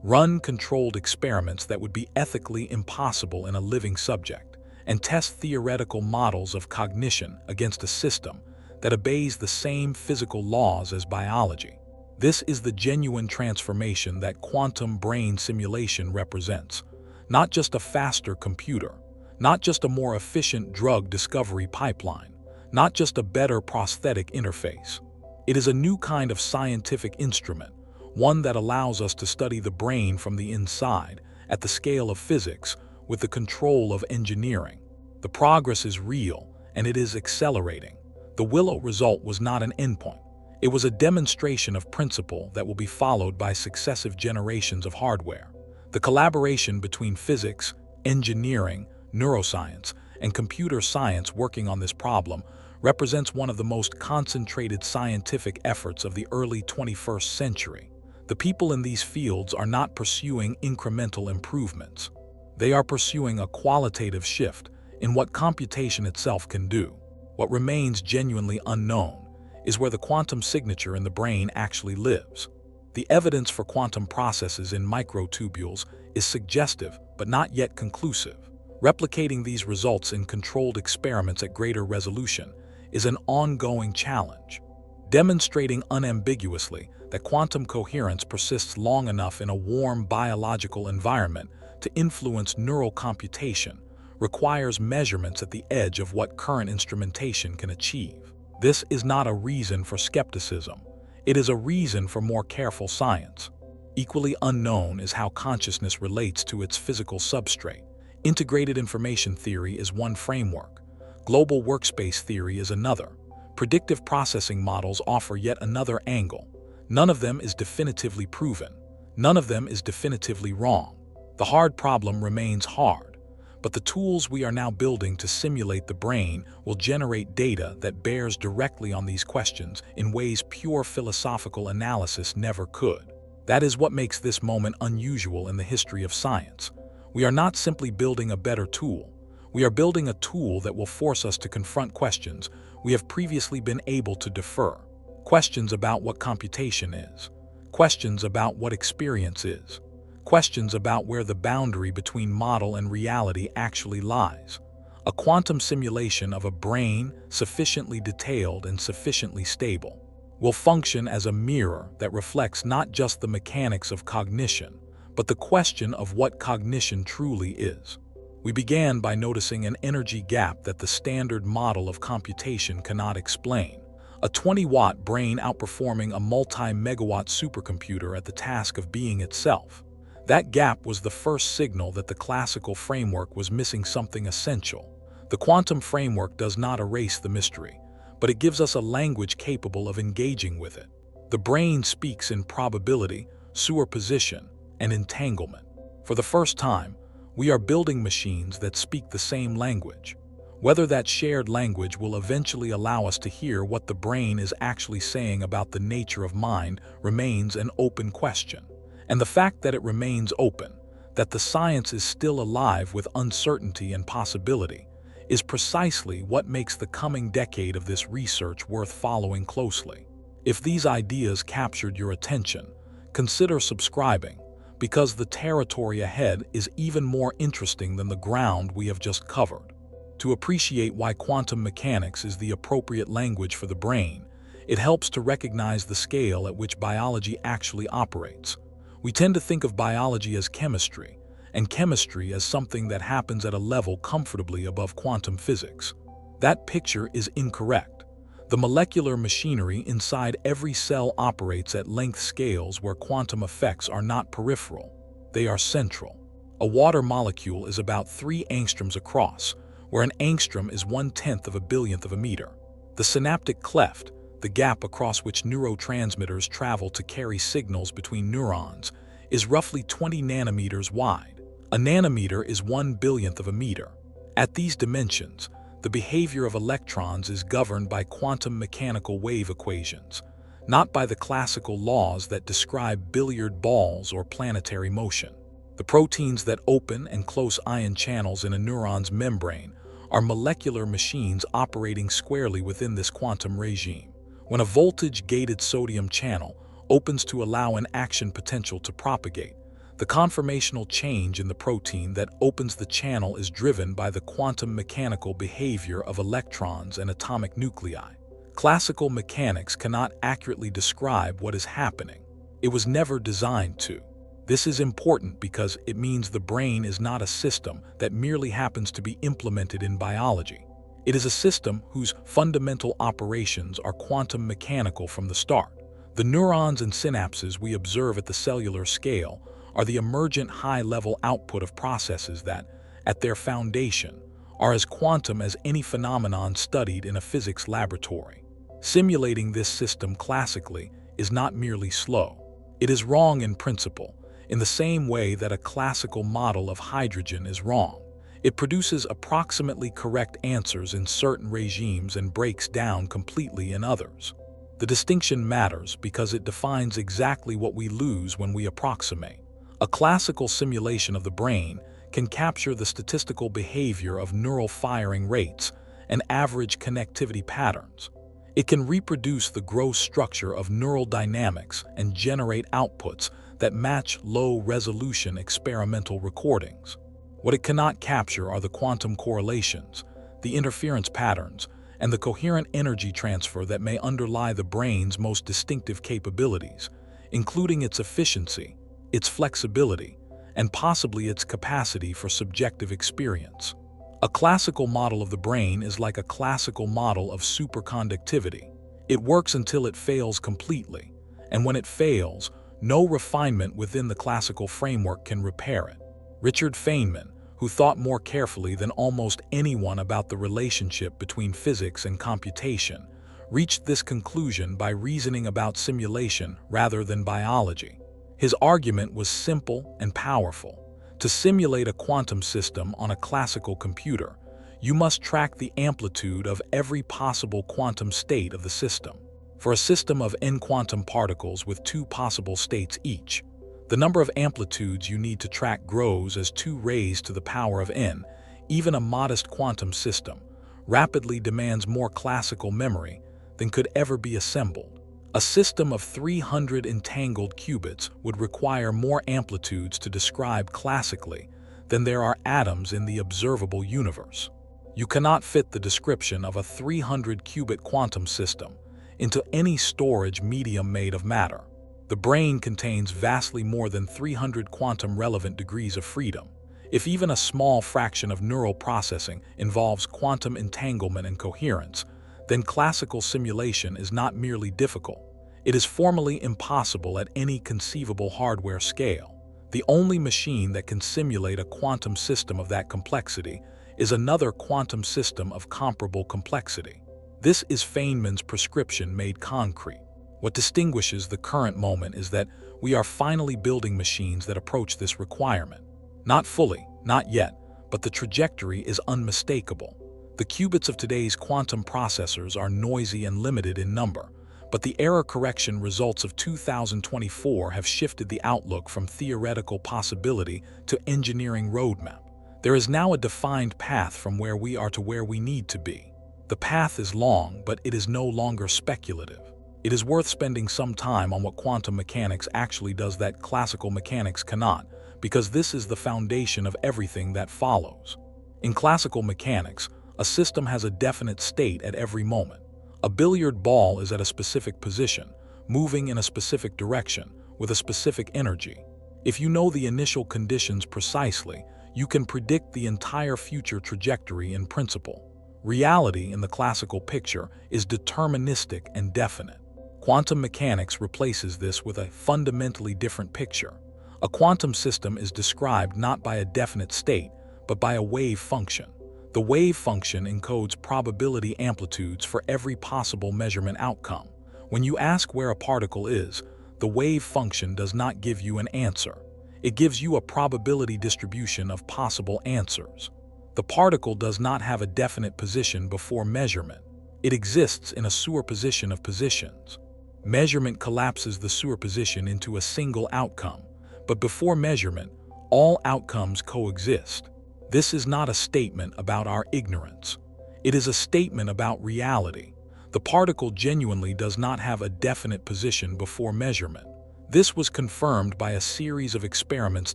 Run controlled experiments that would be ethically impossible in a living subject, and test theoretical models of cognition against a system that obeys the same physical laws as biology. This is the genuine transformation that quantum brain simulation represents. Not just a faster computer, not just a more efficient drug discovery pipeline, not just a better prosthetic interface. It is a new kind of scientific instrument, one that allows us to study the brain from the inside, at the scale of physics, with the control of engineering. The progress is real, and it is accelerating. The Willow result was not an endpoint. It was a demonstration of principle that will be followed by successive generations of hardware. The collaboration between physics, engineering, neuroscience, and computer science working on this problem represents one of the most concentrated scientific efforts of the early 21st century. The people in these fields are not pursuing incremental improvements. They are pursuing a qualitative shift in what computation itself can do. What remains genuinely unknown is where the quantum signature in the brain actually lives. The evidence for quantum processes in microtubules is suggestive but not yet conclusive. Replicating these results in controlled experiments at greater resolution is an ongoing challenge. Demonstrating unambiguously that quantum coherence persists long enough in a warm biological environment to influence neural computation requires measurements at the edge of what current instrumentation can achieve. This is not a reason for skepticism. It is a reason for more careful science. Equally unknown is how consciousness relates to its physical substrate. Integrated information theory is one framework. Global workspace theory is another. Predictive processing models offer yet another angle. None of them is definitively proven. None of them is definitively wrong. The hard problem remains hard, but the tools we are now building to simulate the brain will generate data that bears directly on these questions in ways pure philosophical analysis never could. That is what makes this moment unusual in the history of science. We are not simply building a better tool. We are building a tool that will force us to confront questions we have previously been able to defer. Questions about what computation is. Questions about what experience is. Questions about where the boundary between model and reality actually lies. A quantum simulation of a brain sufficiently detailed and sufficiently stable will function as a mirror that reflects not just the mechanics of cognition, but the question of what cognition truly is. We began by noticing an energy gap that the standard model of computation cannot explain. A 20-watt brain outperforming a multi-megawatt supercomputer at the task of being itself. That gap was the first signal that the classical framework was missing something essential. The quantum framework does not erase the mystery, but it gives us a language capable of engaging with it. The brain speaks in probability, superposition, and entanglement. For the first time, we are building machines that speak the same language. Whether that shared language will eventually allow us to hear what the brain is actually saying about the nature of mind remains an open question. And the fact that it remains open, that the science is still alive with uncertainty and possibility, is precisely what makes the coming decade of this research worth following closely. If these ideas captured your attention, consider subscribing, because the territory ahead is even more interesting than the ground we have just covered. To appreciate why quantum mechanics is the appropriate language for the brain, it helps to recognize the scale at which biology actually operates. We tend to think of biology as chemistry, and chemistry as something that happens at a level comfortably above quantum physics. That picture is incorrect. The molecular machinery inside every cell operates at length scales where quantum effects are not peripheral, they are central. A water molecule is about 3 angstroms across, where an angstrom is 1/10 of a billionth of a meter. The synaptic cleft, the gap across which neurotransmitters travel to carry signals between neurons, is roughly 20 nanometers wide. A nanometer is 1/1,000,000th of a meter. At these dimensions, the behavior of electrons is governed by quantum mechanical wave equations, not by the classical laws that describe billiard balls or planetary motion. The proteins that open and close ion channels in a neuron's membrane are molecular machines operating squarely within this quantum regime. When a voltage-gated sodium channel opens to allow an action potential to propagate, the conformational change in the protein that opens the channel is driven by the quantum mechanical behavior of electrons and atomic nuclei. Classical mechanics cannot accurately describe what is happening. It was never designed to. This is important because it means the brain is not a system that merely happens to be implemented in biology. It is a system whose fundamental operations are quantum mechanical from the start. The neurons and synapses we observe at the cellular scale are the emergent high-level output of processes that, at their foundation, are as quantum as any phenomenon studied in a physics laboratory. Simulating this system classically is not merely slow. It is wrong in principle, in the same way that a classical model of hydrogen is wrong. It produces approximately correct answers in certain regimes and breaks down completely in others. The distinction matters because it defines exactly what we lose when we approximate. A classical simulation of the brain can capture the statistical behavior of neural firing rates and average connectivity patterns. It can reproduce the gross structure of neural dynamics and generate outputs that match low-resolution experimental recordings. What it cannot capture are the quantum correlations, the interference patterns, and the coherent energy transfer that may underlie the brain's most distinctive capabilities, including its efficiency, its flexibility, and possibly its capacity for subjective experience. A classical model of the brain is like a classical model of superconductivity. It works until it fails completely, and when it fails, no refinement within the classical framework can repair it. Richard Feynman, who thought more carefully than almost anyone about the relationship between physics and computation, reached this conclusion by reasoning about simulation rather than biology. His argument was simple and powerful. To simulate a quantum system on a classical computer, you must track the amplitude of every possible quantum state of the system. For a system of n quantum particles with 2 possible states each, the number of amplitudes you need to track grows as 2 raised to the power of n. Even a modest quantum system rapidly demands more classical memory than could ever be assembled. A system of 300 entangled qubits would require more amplitudes to describe classically than there are atoms in the observable universe. You cannot fit the description of a 300-qubit quantum system into any storage medium made of matter. The brain contains vastly more than 300 quantum-relevant degrees of freedom. If even a small fraction of neural processing involves quantum entanglement and coherence, then classical simulation is not merely difficult. It is formally impossible at any conceivable hardware scale. The only machine that can simulate a quantum system of that complexity is another quantum system of comparable complexity. This is Feynman's prescription made concrete. What distinguishes the current moment is that we are finally building machines that approach this requirement. Not fully, not yet, but the trajectory is unmistakable. The qubits of today's quantum processors are noisy and limited in number, but the error correction results of 2024 have shifted the outlook from theoretical possibility to engineering roadmap. There is now a defined path from where we are to where we need to be. The path is long, but it is no longer speculative. It is worth spending some time on what quantum mechanics actually does that classical mechanics cannot, because this is the foundation of everything that follows. In classical mechanics, a system has a definite state at every moment. A billiard ball is at a specific position, moving in a specific direction, with a specific energy. If you know the initial conditions precisely, you can predict the entire future trajectory in principle. Reality in the classical picture is deterministic and definite. Quantum mechanics replaces this with a fundamentally different picture. A quantum system is described not by a definite state, but by a wave function. The wave function encodes probability amplitudes for every possible measurement outcome. When you ask where a particle is, the wave function does not give you an answer. It gives you a probability distribution of possible answers. The particle does not have a definite position before measurement. It exists in a superposition of positions. Measurement collapses the superposition into a single outcome, but before measurement, all outcomes coexist. This is not a statement about our ignorance. It is a statement about reality. The particle genuinely does not have a definite position before measurement. This was confirmed by a series of experiments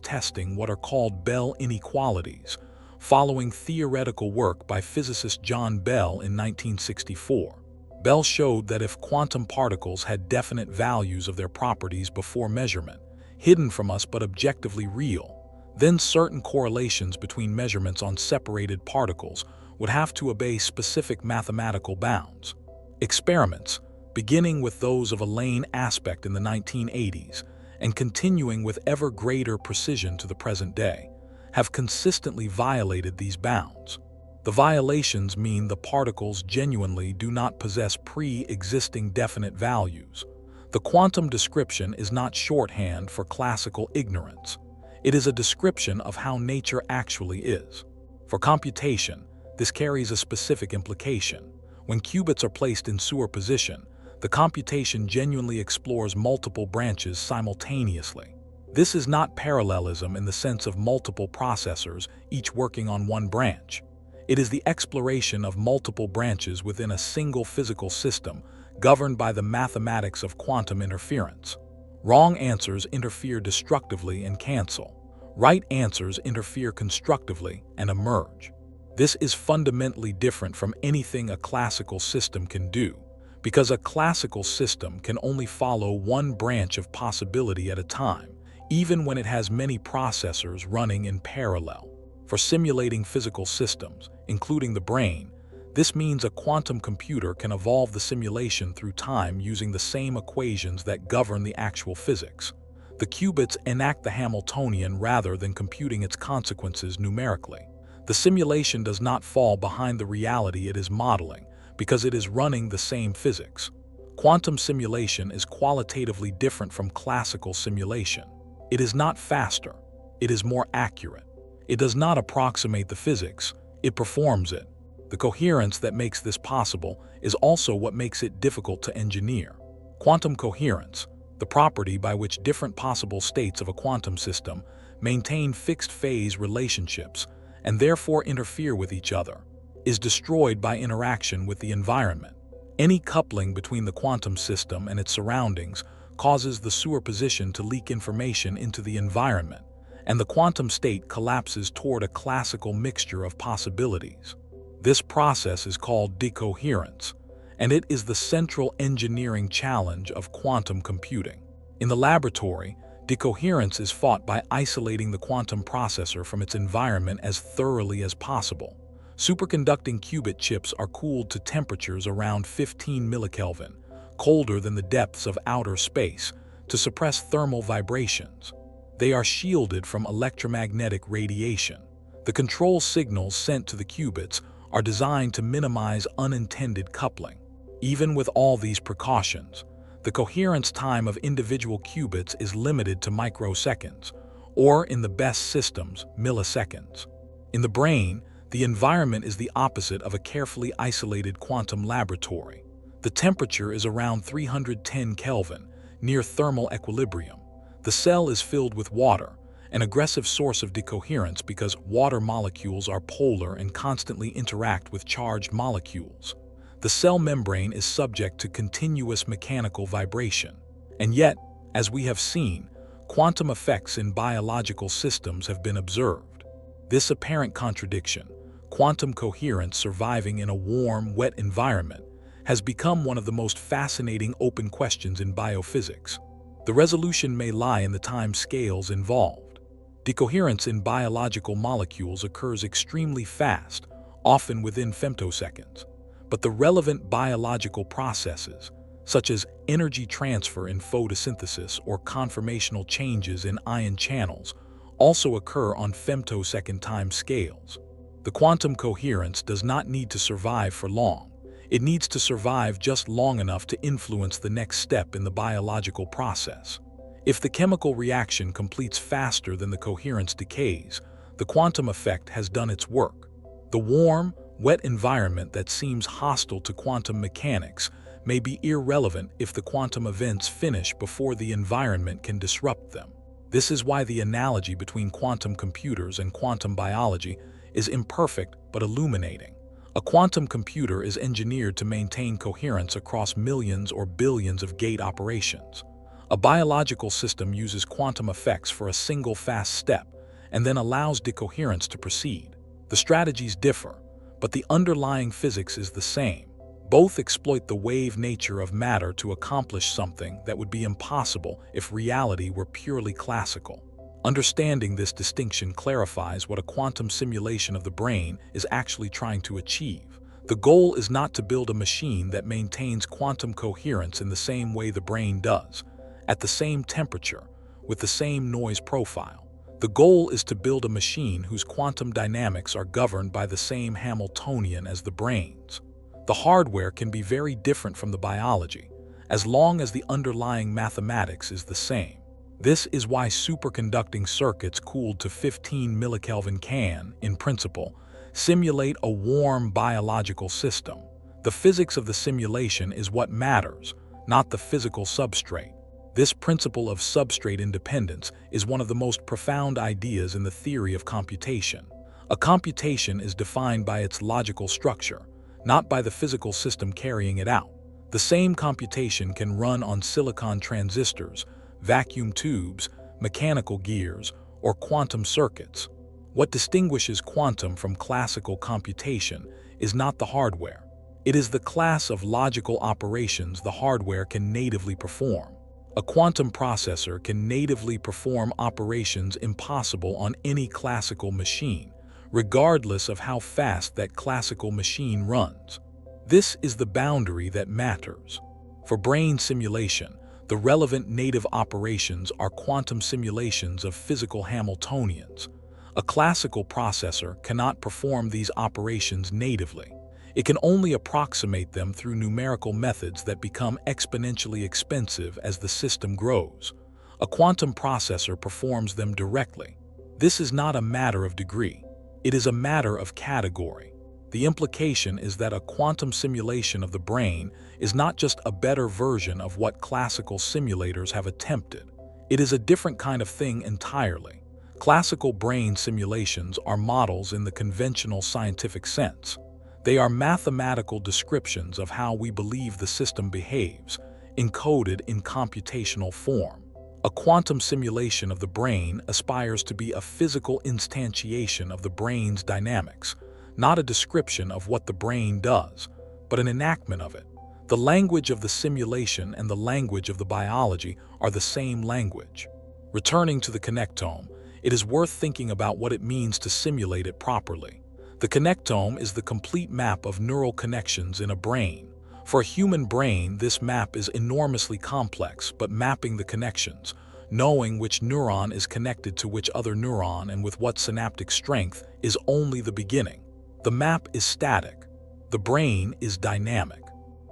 testing what are called Bell inequalities, following theoretical work by physicist John Bell in 1964. Bell showed that if quantum particles had definite values of their properties before measurement, hidden from us but objectively real, then certain correlations between measurements on separated particles would have to obey specific mathematical bounds. Experiments, beginning with those of a Lane aspect in the 1980s and continuing with ever greater precision to the present day, have consistently violated these bounds. The violations mean the particles genuinely do not possess pre-existing definite values. The quantum description is not shorthand for classical ignorance. It is a description of how nature actually is. For computation, this carries a specific implication. When qubits are placed in superposition, the computation genuinely explores multiple branches simultaneously. This is not parallelism in the sense of multiple processors, each working on one branch. It is the exploration of multiple branches within a single physical system, governed by the mathematics of quantum interference. Wrong answers interfere destructively and cancel. Right answers interfere constructively and emerge. This is fundamentally different from anything a classical system can do, because a classical system can only follow one branch of possibility at a time, even when it has many processors running in parallel. For simulating physical systems, including the brain, this means a quantum computer can evolve the simulation through time using the same equations that govern the actual physics. The qubits enact the Hamiltonian rather than computing its consequences numerically. The simulation does not fall behind the reality it is modeling because it is running the same physics. Quantum simulation is qualitatively different from classical simulation. It is not faster, it is more accurate. It does not approximate the physics, it performs it. The coherence that makes this possible is also what makes it difficult to engineer. Quantum coherence, the property by which different possible states of a quantum system maintain fixed phase relationships and therefore interfere with each other, is destroyed by interaction with the environment. Any coupling between the quantum system and its surroundings causes the superposition to leak information into the environment, and the quantum state collapses toward a classical mixture of possibilities. This process is called decoherence, and it is the central engineering challenge of quantum computing. In the laboratory, decoherence is fought by isolating the quantum processor from its environment as thoroughly as possible. Superconducting qubit chips are cooled to temperatures around 15 millikelvin, colder than the depths of outer space, to suppress thermal vibrations. They are shielded from electromagnetic radiation. The control signals sent to the qubits are designed to minimize unintended coupling. Even with all these precautions, the coherence time of individual qubits is limited to microseconds, or in the best systems, milliseconds. In the brain, the environment is the opposite of a carefully isolated quantum laboratory. The temperature is around 310 Kelvin, near thermal equilibrium. The cell is filled with water, an aggressive source of decoherence because water molecules are polar and constantly interact with charged molecules. The cell membrane is subject to continuous mechanical vibration. And yet, as we have seen, quantum effects in biological systems have been observed. This apparent contradiction, quantum coherence surviving in a warm, wet environment, has become one of the most fascinating open questions in biophysics. The resolution may lie in the time scales involved. Decoherence in biological molecules occurs extremely fast, often within femtoseconds. But the relevant biological processes, such as energy transfer in photosynthesis or conformational changes in ion channels, also occur on femtosecond time scales. The quantum coherence does not need to survive for long. It needs to survive just long enough to influence the next step in the biological process. If the chemical reaction completes faster than the coherence decays, the quantum effect has done its work. The warm, wet environment that seems hostile to quantum mechanics may be irrelevant if the quantum events finish before the environment can disrupt them. This is why the analogy between quantum computers and quantum biology is imperfect but illuminating. A quantum computer is engineered to maintain coherence across millions or billions of gate operations. A biological system uses quantum effects for a single fast step and then allows decoherence to proceed. The strategies differ, but the underlying physics is the same. Both exploit the wave nature of matter to accomplish something that would be impossible if reality were purely classical. Understanding this distinction clarifies what a quantum simulation of the brain is actually trying to achieve. The goal is not to build a machine that maintains quantum coherence in the same way the brain does, at the same temperature, with the same noise profile. The goal is to build a machine whose quantum dynamics are governed by the same Hamiltonian as the brain's. The hardware can be very different from the biology, as long as the underlying mathematics is the same. This is why superconducting circuits cooled to 15 millikelvin can, in principle, simulate a warm biological system. The physics of the simulation is what matters, not the physical substrate. This principle of substrate independence is one of the most profound ideas in the theory of computation. A computation is defined by its logical structure, not by the physical system carrying it out. The same computation can run on silicon transistors, vacuum tubes, mechanical gears, or quantum circuits. What distinguishes quantum from classical computation is not the hardware. It is the class of logical operations the hardware can natively perform. A quantum processor can natively perform operations impossible on any classical machine, regardless of how fast that classical machine runs. This is the boundary that matters. For brain simulation, the relevant native operations are quantum simulations of physical Hamiltonians. A classical processor cannot perform these operations natively. It can only approximate them through numerical methods that become exponentially expensive as the system grows. A quantum processor performs them directly. This is not a matter of degree. It is a matter of category. The implication is that a quantum simulation of the brain is not just a better version of what classical simulators have attempted. It is a different kind of thing entirely. Classical brain simulations are models in the conventional scientific sense. They are mathematical descriptions of how we believe the system behaves, encoded in computational form. A quantum simulation of the brain aspires to be a physical instantiation of the brain's dynamics, not a description of what the brain does, but an enactment of it. The language of the simulation and the language of the biology are the same language. Returning to the connectome, it is worth thinking about what it means to simulate it properly. The connectome is the complete map of neural connections in a brain. For a human brain, this map is enormously complex, but mapping the connections, knowing which neuron is connected to which other neuron and with what synaptic strength, is only the beginning. The map is static. The brain is dynamic.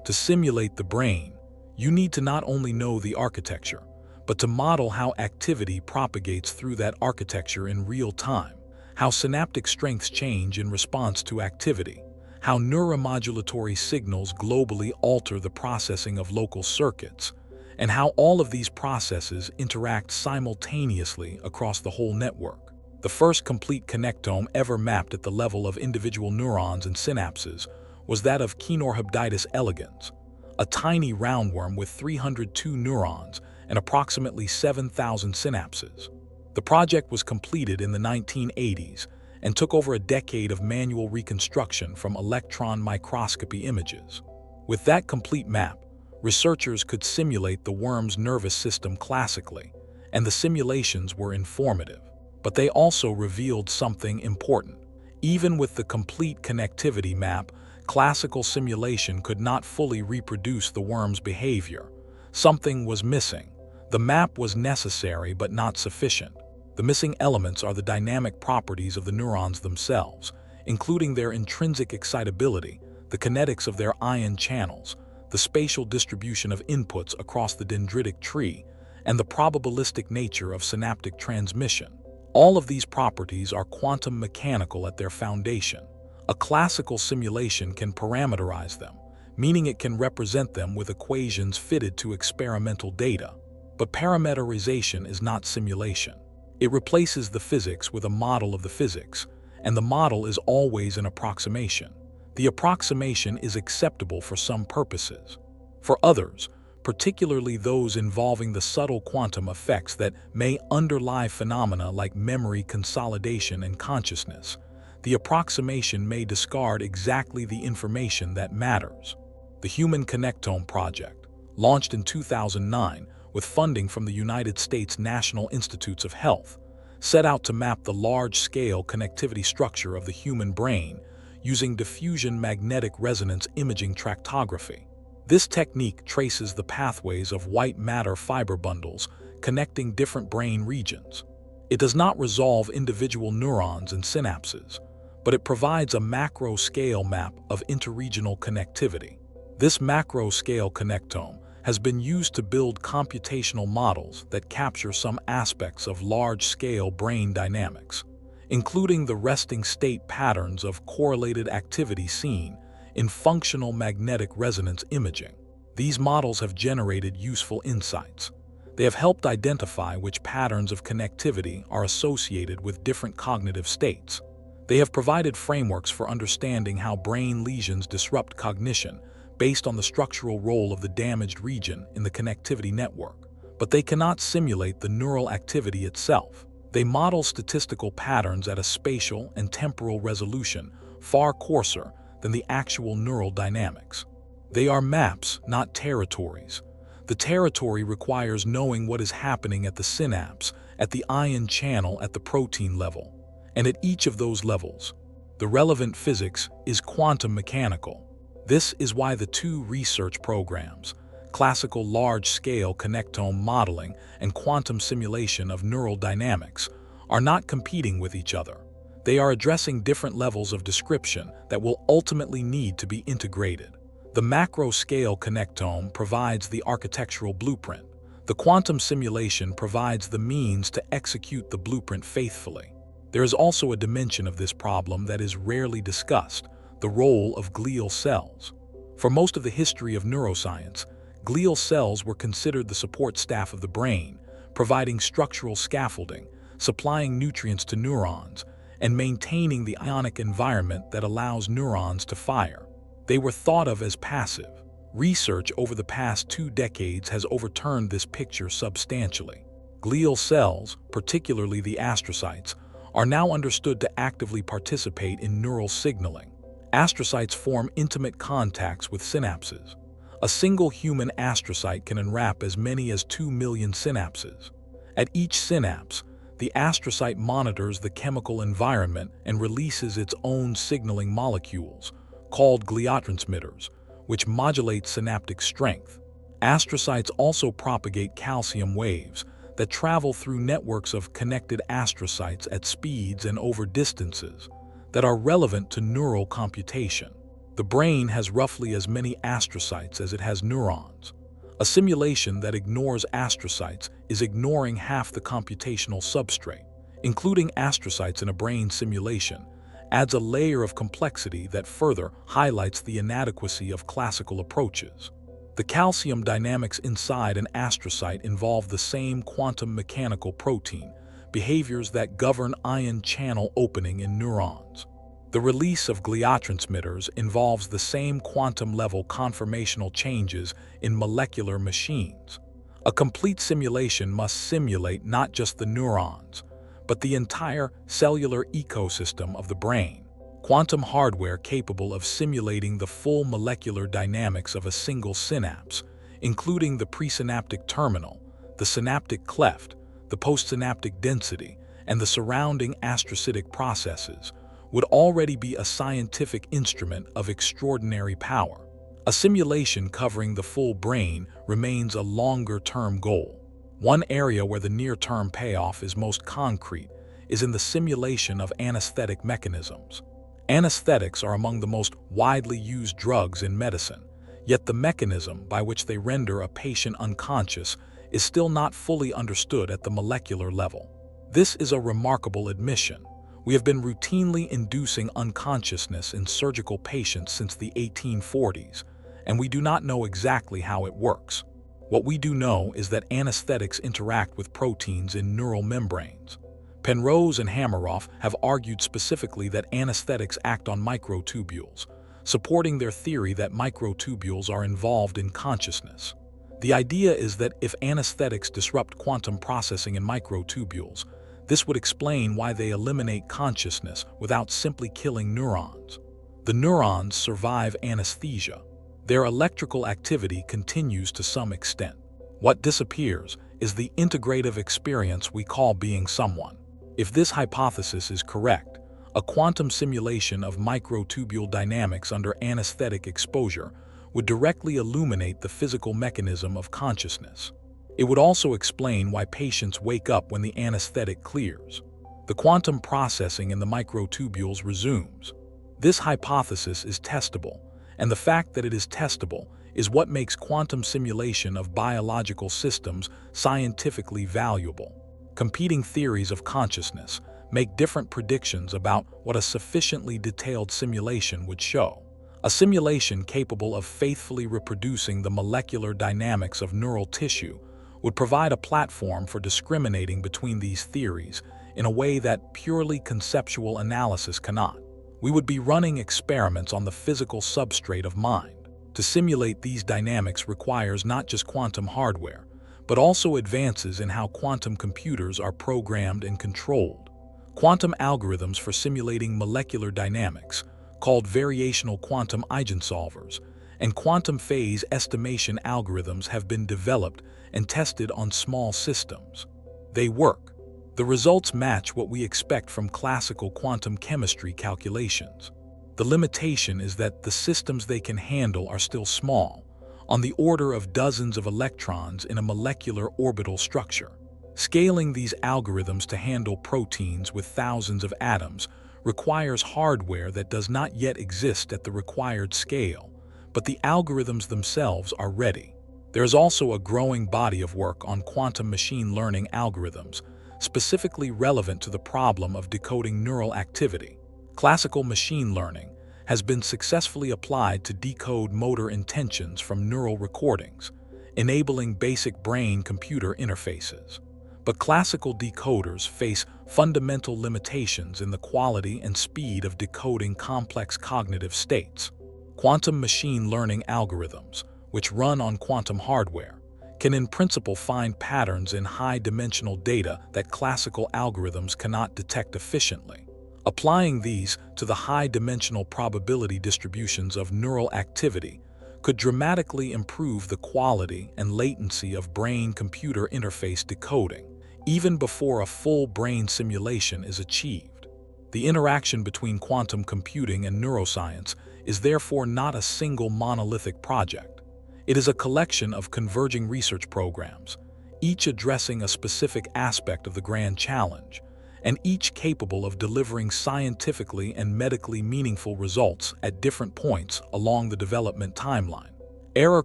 To simulate the brain, you need to not only know the architecture, but to model how activity propagates through that architecture in real time, how synaptic strengths change in response to activity, how neuromodulatory signals globally alter the processing of local circuits, and how all of these processes interact simultaneously across the whole network. The first complete connectome ever mapped at the level of individual neurons and synapses was that of Caenorhabditis elegans, a tiny roundworm with 302 neurons and approximately 7,000 synapses. The project was completed in the 1980s and took over a decade of manual reconstruction from electron microscopy images. With that complete map, researchers could simulate the worm's nervous system classically, and the simulations were informative. But they also revealed something important. Even with the complete connectivity map, classical simulation could not fully reproduce the worm's behavior. Something was missing. The map was necessary but not sufficient. The missing elements are the dynamic properties of the neurons themselves, including their intrinsic excitability, the kinetics of their ion channels, the spatial distribution of inputs across the dendritic tree, and the probabilistic nature of synaptic transmission. All of these properties are quantum mechanical at their foundation. A classical simulation can parameterize them, meaning it can represent them with equations fitted to experimental data. But parameterization is not simulation. It replaces the physics with a model of the physics, and the model is always an approximation. The approximation is acceptable for some purposes. For others, particularly those involving the subtle quantum effects that may underlie phenomena like memory consolidation and consciousness, the approximation may discard exactly the information that matters. The Human Connectome Project, launched in 2009 with funding from the United States National Institutes of Health, set out to map the large-scale connectivity structure of the human brain using diffusion magnetic resonance imaging tractography. This technique traces the pathways of white matter fiber bundles connecting different brain regions. It does not resolve individual neurons and synapses, but it provides a macro-scale map of interregional connectivity. This macro-scale connectome has been used to build computational models that capture some aspects of large-scale brain dynamics, including the resting state patterns of correlated activity seen in functional magnetic resonance imaging. These models have generated useful insights. They have helped identify which patterns of connectivity are associated with different cognitive states. They have provided frameworks for understanding how brain lesions disrupt cognition based on the structural role of the damaged region in the connectivity network. But they cannot simulate the neural activity itself. They model statistical patterns at a spatial and temporal resolution far coarser than the actual neural dynamics. They are maps, not territories. The territory requires knowing what is happening at the synapse, at the ion channel, at the protein level, and at each of those levels. The relevant physics is quantum mechanical. This is why the two research programs, classical large-scale connectome modeling and quantum simulation of neural dynamics, are not competing with each other. They are addressing different levels of description that will ultimately need to be integrated. The macro-scale connectome provides the architectural blueprint. The quantum simulation provides the means to execute the blueprint faithfully. There is also a dimension of this problem that is rarely discussed: the role of glial cells. For most of the history of neuroscience, glial cells were considered the support staff of the brain, providing structural scaffolding, supplying nutrients to neurons, and maintaining the ionic environment that allows neurons to fire. They were thought of as passive. Research over the past 2 decades has overturned this picture substantially. Glial cells, particularly the astrocytes, are now understood to actively participate in neural signaling. Astrocytes form intimate contacts with synapses. A single human astrocyte can enwrap as many as 2 million synapses. At each synapse, the astrocyte monitors the chemical environment and releases its own signaling molecules, called gliotransmitters, which modulate synaptic strength. Astrocytes also propagate calcium waves that travel through networks of connected astrocytes at speeds and over distances that are relevant to neural computation. The brain has roughly as many astrocytes as it has neurons. A simulation that ignores astrocytes is ignoring half the computational substrate. Including astrocytes in a brain simulation adds a layer of complexity that further highlights the inadequacy of classical approaches. The calcium dynamics inside an astrocyte involve the same quantum mechanical protein behaviors that govern ion channel opening in neurons. The release of gliotransmitters involves the same quantum-level conformational changes in molecular machines. A complete simulation must simulate not just the neurons, but the entire cellular ecosystem of the brain. Quantum hardware capable of simulating the full molecular dynamics of a single synapse, including the presynaptic terminal, the synaptic cleft, the postsynaptic density, and the surrounding astrocytic processes, would already be a scientific instrument of extraordinary power. A simulation covering the full brain remains a longer-term goal. One area where the near-term payoff is most concrete is in the simulation of anesthetic mechanisms. Anesthetics are among the most widely used drugs in medicine, yet the mechanism by which they render a patient unconscious is still not fully understood at the molecular level. This is a remarkable admission. We have been routinely inducing unconsciousness in surgical patients since the 1840s, and we do not know exactly how it works. What we do know is that anesthetics interact with proteins in neural membranes. Penrose and Hameroff have argued specifically that anesthetics act on microtubules, supporting their theory that microtubules are involved in consciousness. The idea is that if anesthetics disrupt quantum processing in microtubules, this would explain why they eliminate consciousness without simply killing neurons. The neurons survive anesthesia. Their electrical activity continues to some extent. What disappears is the integrative experience we call being someone. If this hypothesis is correct, a quantum simulation of microtubule dynamics under anesthetic exposure would directly illuminate the physical mechanism of consciousness. It would also explain why patients wake up when the anesthetic clears. The quantum processing in the microtubules resumes. This hypothesis is testable, and the fact that it is testable is what makes quantum simulation of biological systems scientifically valuable. Competing theories of consciousness make different predictions about what a sufficiently detailed simulation would show. A simulation capable of faithfully reproducing the molecular dynamics of neural tissue would provide a platform for discriminating between these theories in a way that purely conceptual analysis cannot. We would be running experiments on the physical substrate of mind. To simulate these dynamics requires not just quantum hardware, but also advances in how quantum computers are programmed and controlled. Quantum algorithms for simulating molecular dynamics, called variational quantum eigensolvers, and quantum phase estimation algorithms have been developed and tested on small systems. They work. The results match what we expect from classical quantum chemistry calculations. The limitation is that the systems they can handle are still small, on the order of dozens of electrons in a molecular orbital structure. Scaling these algorithms to handle proteins with thousands of atoms requires hardware that does not yet exist at the required scale, but the algorithms themselves are ready. There is also a growing body of work on quantum machine learning algorithms, specifically relevant to the problem of decoding neural activity. Classical machine learning has been successfully applied to decode motor intentions from neural recordings, enabling basic brain-computer interfaces. But classical decoders face fundamental limitations in the quality and speed of decoding complex cognitive states. Quantum machine learning algorithms, which run on quantum hardware, can in principle find patterns in high-dimensional data that classical algorithms cannot detect efficiently. Applying these to the high-dimensional probability distributions of neural activity could dramatically improve the quality and latency of brain-computer interface decoding, even before a full brain simulation is achieved. The interaction between quantum computing and neuroscience is therefore not a single monolithic project. It is a collection of converging research programs, each addressing a specific aspect of the grand challenge, and each capable of delivering scientifically and medically meaningful results at different points along the development timeline. Error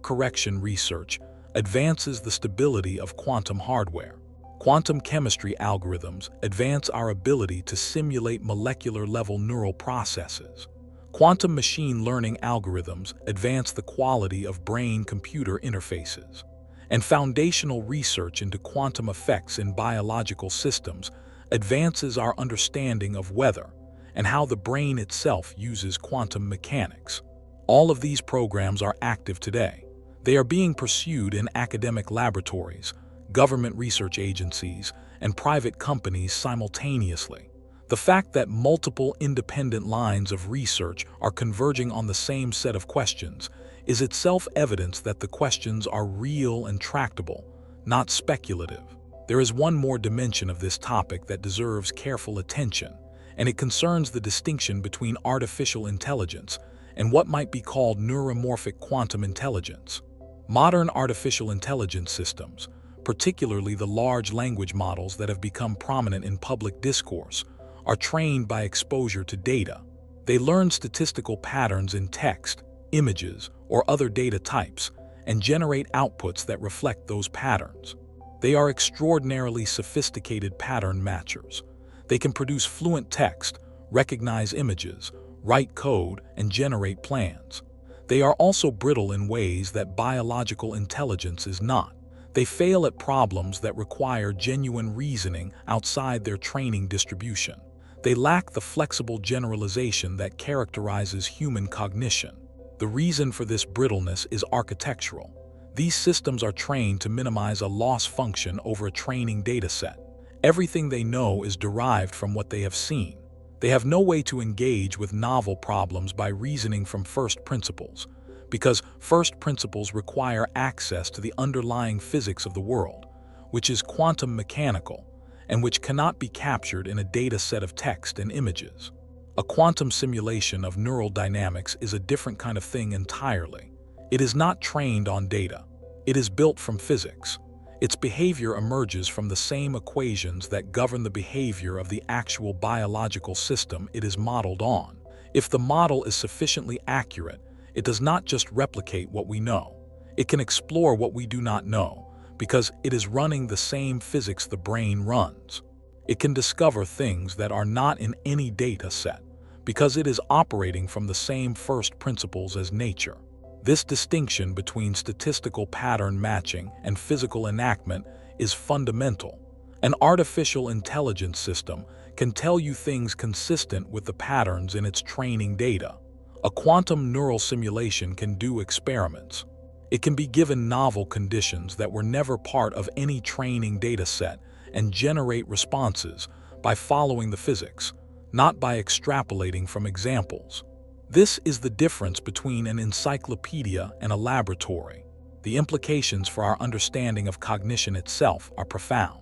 correction research advances the stability of quantum hardware. Quantum chemistry algorithms advance our ability to simulate molecular-level neural processes. Quantum machine learning algorithms advance the quality of brain-computer interfaces. And foundational research into quantum effects in biological systems advances our understanding of weather and how the brain itself uses quantum mechanics. All of these programs are active today. They are being pursued in academic laboratories, government research agencies, and private companies simultaneously. The fact that multiple independent lines of research are converging on the same set of questions is itself evidence that the questions are real and tractable, not speculative. There is one more dimension of this topic that deserves careful attention, and it concerns the distinction between artificial intelligence and what might be called neuromorphic quantum intelligence. Modern artificial intelligence systems, particularly the large language models that have become prominent in public discourse, are trained by exposure to data. They learn statistical patterns in text, images, or other data types, and generate outputs that reflect those patterns. They are extraordinarily sophisticated pattern matchers. They can produce fluent text, recognize images, write code, and generate plans. They are also brittle in ways that biological intelligence is not. They fail at problems that require genuine reasoning outside their training distribution. They lack the flexible generalization that characterizes human cognition. The reason for this brittleness is architectural. These systems are trained to minimize a loss function over a training dataset. Everything they know is derived from what they have seen. They have no way to engage with novel problems by reasoning from first principles, because first principles require access to the underlying physics of the world, which is quantum mechanical, and which cannot be captured in a data set of text and images. A quantum simulation of neural dynamics is a different kind of thing entirely. It is not trained on data. It is built from physics. Its behavior emerges from the same equations that govern the behavior of the actual biological system it is modeled on. If the model is sufficiently accurate, it does not just replicate what we know. It can explore what we do not know, because it is running the same physics the brain runs. It can discover things that are not in any data set, because it is operating from the same first principles as nature. This distinction between statistical pattern matching and physical enactment is fundamental. An artificial intelligence system can tell you things consistent with the patterns in its training data. A quantum neural simulation can do experiments. It can be given novel conditions that were never part of any training data set and generate responses by following the physics, not by extrapolating from examples. This is the difference between an encyclopedia and a laboratory. The implications for our understanding of cognition itself are profound.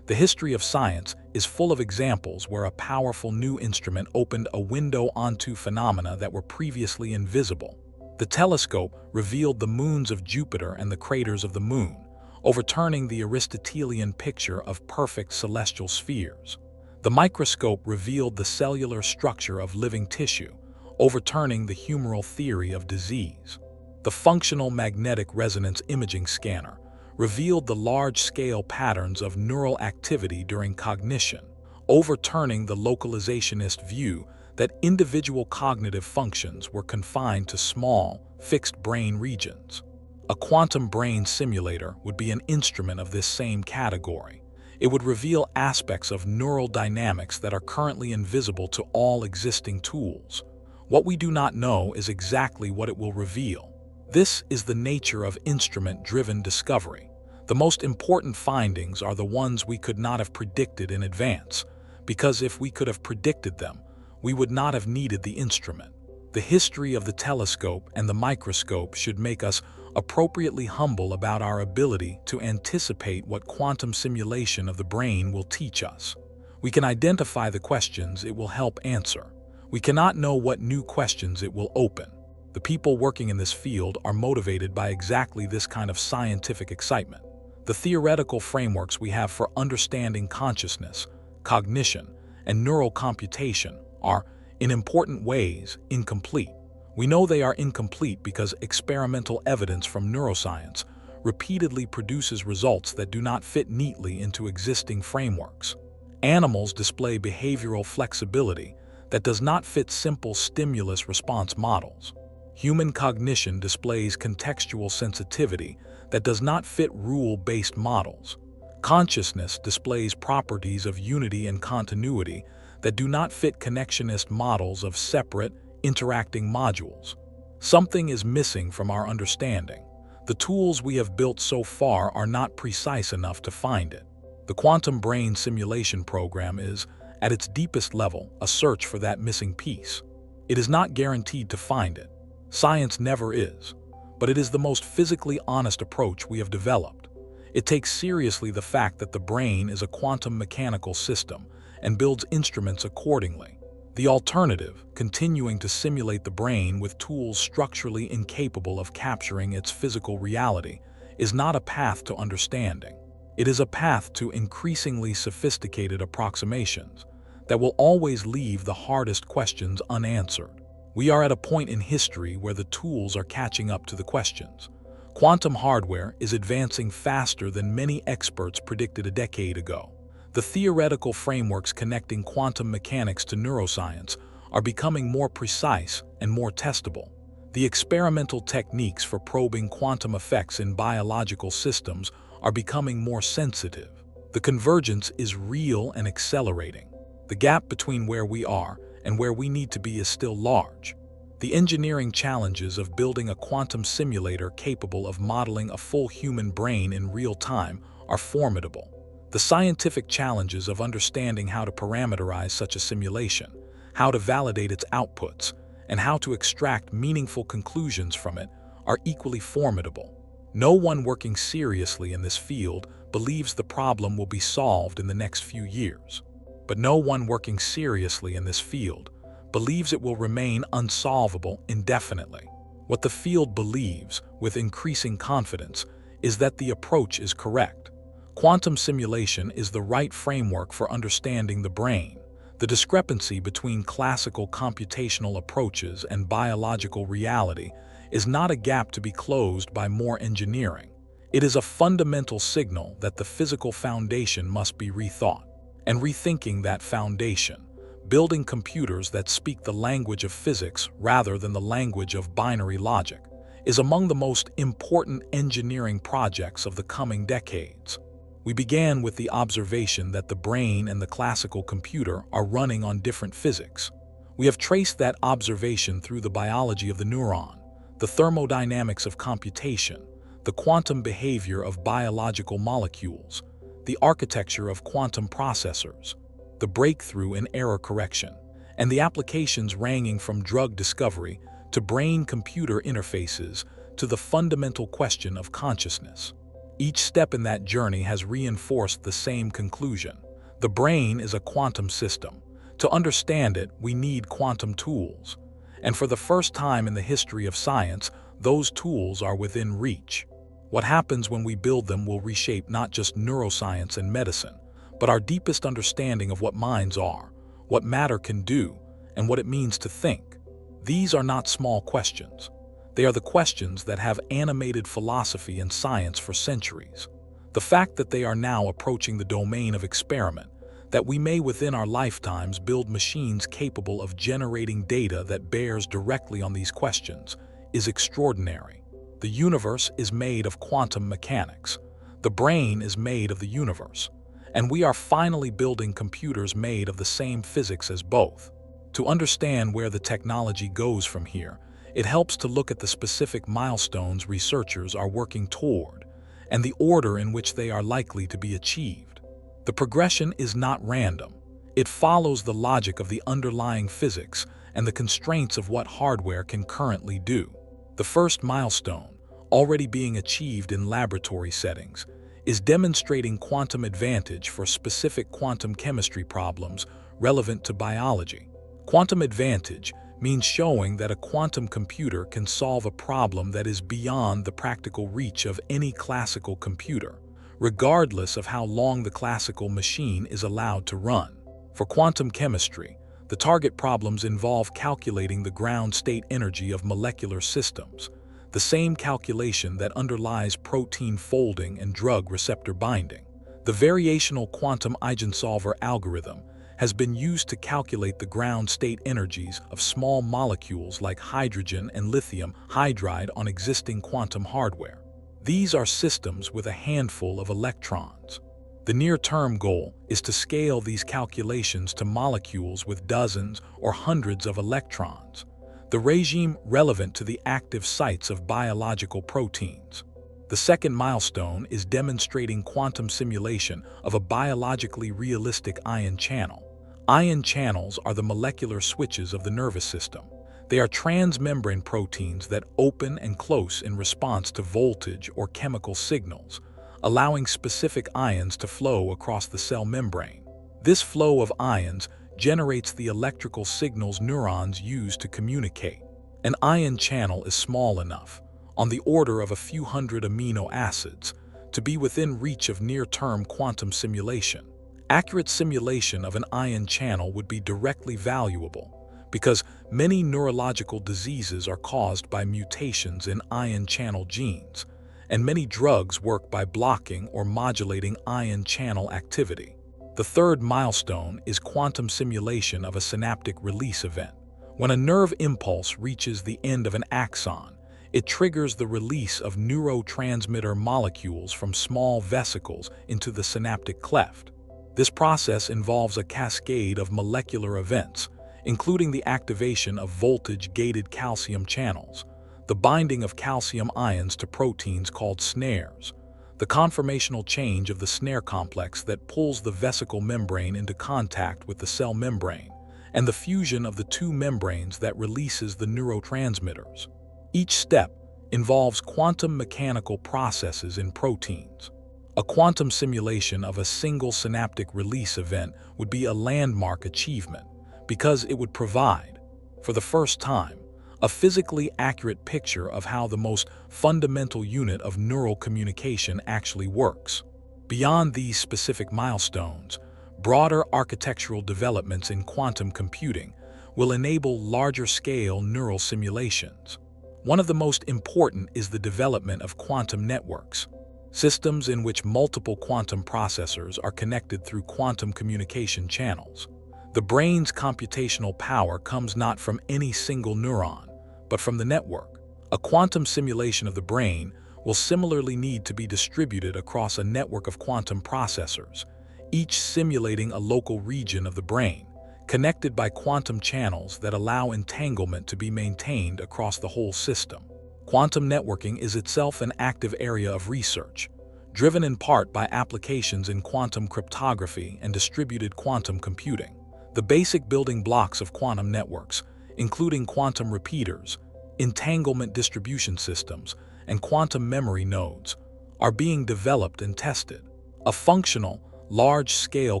The history of science is full of examples where a powerful new instrument opened a window onto phenomena that were previously invisible. The telescope revealed the moons of Jupiter and the craters of the moon, overturning the Aristotelian picture of perfect celestial spheres. The microscope revealed the cellular structure of living tissue, overturning the humoral theory of disease. The functional magnetic resonance imaging scanner revealed the large-scale patterns of neural activity during cognition, overturning the localizationist view that individual cognitive functions were confined to small, fixed brain regions. A quantum brain simulator would be an instrument of this same category. It would reveal aspects of neural dynamics that are currently invisible to all existing tools. What we do not know is exactly what it will reveal. This is the nature of instrument-driven discovery. The most important findings are the ones we could not have predicted in advance, because if we could have predicted them, we would not have needed the instrument. The history of the telescope and the microscope should make us appropriately humble about our ability to anticipate what quantum simulation of the brain will teach us. We can identify the questions it will help answer. We cannot know what new questions it will open. The people working in this field are motivated by exactly this kind of scientific excitement. The theoretical frameworks we have for understanding consciousness, cognition, and neural computation are, in important ways, incomplete. We know they are incomplete because experimental evidence from neuroscience repeatedly produces results that do not fit neatly into existing frameworks. Animals display behavioral flexibility that does not fit simple stimulus-response models. Human cognition displays contextual sensitivity that does not fit rule-based models. Consciousness displays properties of unity and continuity that do not fit connectionist models of separate, interacting modules. Something is missing from our understanding. The tools we have built so far are not precise enough to find it. The quantum brain simulation program is, at its deepest level, a search for that missing piece. It is not guaranteed to find it. Science never is, but it is the most physically honest approach we have developed. It takes seriously the fact that the brain is a quantum mechanical system and builds instruments accordingly. The alternative, continuing to simulate the brain with tools structurally incapable of capturing its physical reality, is not a path to understanding. It is a path to increasingly sophisticated approximations. that will always leave the hardest questions unanswered. We are at a point in history where the tools are catching up to the questions. Quantum hardware is advancing faster than many experts predicted a decade ago. The theoretical frameworks connecting quantum mechanics to neuroscience are becoming more precise and more testable. The experimental techniques for probing quantum effects in biological systems are becoming more sensitive. The convergence is real and accelerating. The gap between where we are and where we need to be is still large. The engineering challenges of building a quantum simulator capable of modeling a full human brain in real time are formidable. The scientific challenges of understanding how to parameterize such a simulation, how to validate its outputs, and how to extract meaningful conclusions from it are equally formidable. No one working seriously in this field believes the problem will be solved in the next few years. But no one working seriously in this field believes it will remain unsolvable indefinitely. What the field believes, with increasing confidence, is that the approach is correct. Quantum simulation is the right framework for understanding the brain. The discrepancy between classical computational approaches and biological reality is not a gap to be closed by more engineering. It is a fundamental signal that the physical foundation must be rethought. And rethinking that foundation, building computers that speak the language of physics rather than the language of binary logic, is among the most important engineering projects of the coming decades. We began with the observation that the brain and the classical computer are running on different physics. We have traced that observation through the biology of the neuron, the thermodynamics of computation, the quantum behavior of biological molecules, the architecture of quantum processors, the breakthrough in error correction, and the applications ranging from drug discovery to brain-computer interfaces to the fundamental question of consciousness. Each step in that journey has reinforced the same conclusion. The brain is a quantum system. To understand it, we need quantum tools. And for the first time in the history of science, those tools are within reach. What happens when we build them will reshape not just neuroscience and medicine, but our deepest understanding of what minds are, what matter can do, and what it means to think. These are not small questions. They are the questions that have animated philosophy and science for centuries. The fact that they are now approaching the domain of experiment, that we may within our lifetimes build machines capable of generating data that bears directly on these questions, is extraordinary. The universe is made of quantum mechanics. The brain is made of the universe. And we are finally building computers made of the same physics as both. To understand where the technology goes from here, it helps to look at the specific milestones researchers are working toward and the order in which they are likely to be achieved. The progression is not random. It follows the logic of the underlying physics and the constraints of what hardware can currently do. The first milestone, already being achieved in laboratory settings, is demonstrating quantum advantage for specific quantum chemistry problems relevant to biology. Quantum advantage means showing that a quantum computer can solve a problem that is beyond the practical reach of any classical computer, regardless of how long the classical machine is allowed to run. For quantum chemistry, the target problems involve calculating the ground state energy of molecular systems, the same calculation that underlies protein folding and drug receptor binding. The variational quantum eigensolver algorithm has been used to calculate the ground state energies of small molecules like hydrogen and lithium hydride on existing quantum hardware. These are systems with a handful of electrons. The near-term goal is to scale these calculations to molecules with dozens or hundreds of electrons, the regime relevant to the active sites of biological proteins. The second milestone is demonstrating quantum simulation of a biologically realistic ion channel. Ion channels are the molecular switches of the nervous system. They are transmembrane proteins that open and close in response to voltage or chemical signals, allowing specific ions to flow across the cell membrane. This flow of ions generates the electrical signals neurons use to communicate. An ion channel is small enough, on the order of a few hundred amino acids, to be within reach of near-term quantum simulation. Accurate simulation of an ion channel would be directly valuable because many neurological diseases are caused by mutations in ion channel genes, and many drugs work by blocking or modulating ion channel activity. The third milestone is quantum simulation of a synaptic release event. When a nerve impulse reaches the end of an axon, it triggers the release of neurotransmitter molecules from small vesicles into the synaptic cleft. This process involves a cascade of molecular events, including the activation of voltage-gated calcium channels, the binding of calcium ions to proteins called snares, the conformational change of the snare complex that pulls the vesicle membrane into contact with the cell membrane, and the fusion of the two membranes that releases the neurotransmitters. Each step involves quantum mechanical processes in proteins. A quantum simulation of a single synaptic release event would be a landmark achievement because it would provide, for the first time, a physically accurate picture of how the most fundamental unit of neural communication actually works. Beyond these specific milestones, broader architectural developments in quantum computing will enable larger-scale neural simulations. One of the most important is the development of quantum networks, systems in which multiple quantum processors are connected through quantum communication channels. The brain's computational power comes not from any single neuron, but from the network. A quantum simulation of the brain will similarly need to be distributed across a network of quantum processors, each simulating a local region of the brain, connected by quantum channels that allow entanglement to be maintained across the whole system. Quantum networking is itself an active area of research, driven in part by applications in quantum cryptography and distributed quantum computing. The basic building blocks of quantum networks, including quantum repeaters, entanglement distribution systems, and quantum memory nodes, are being developed and tested. A functional, large-scale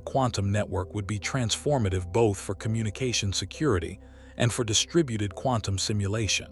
quantum network would be transformative both for communication security and for distributed quantum simulation.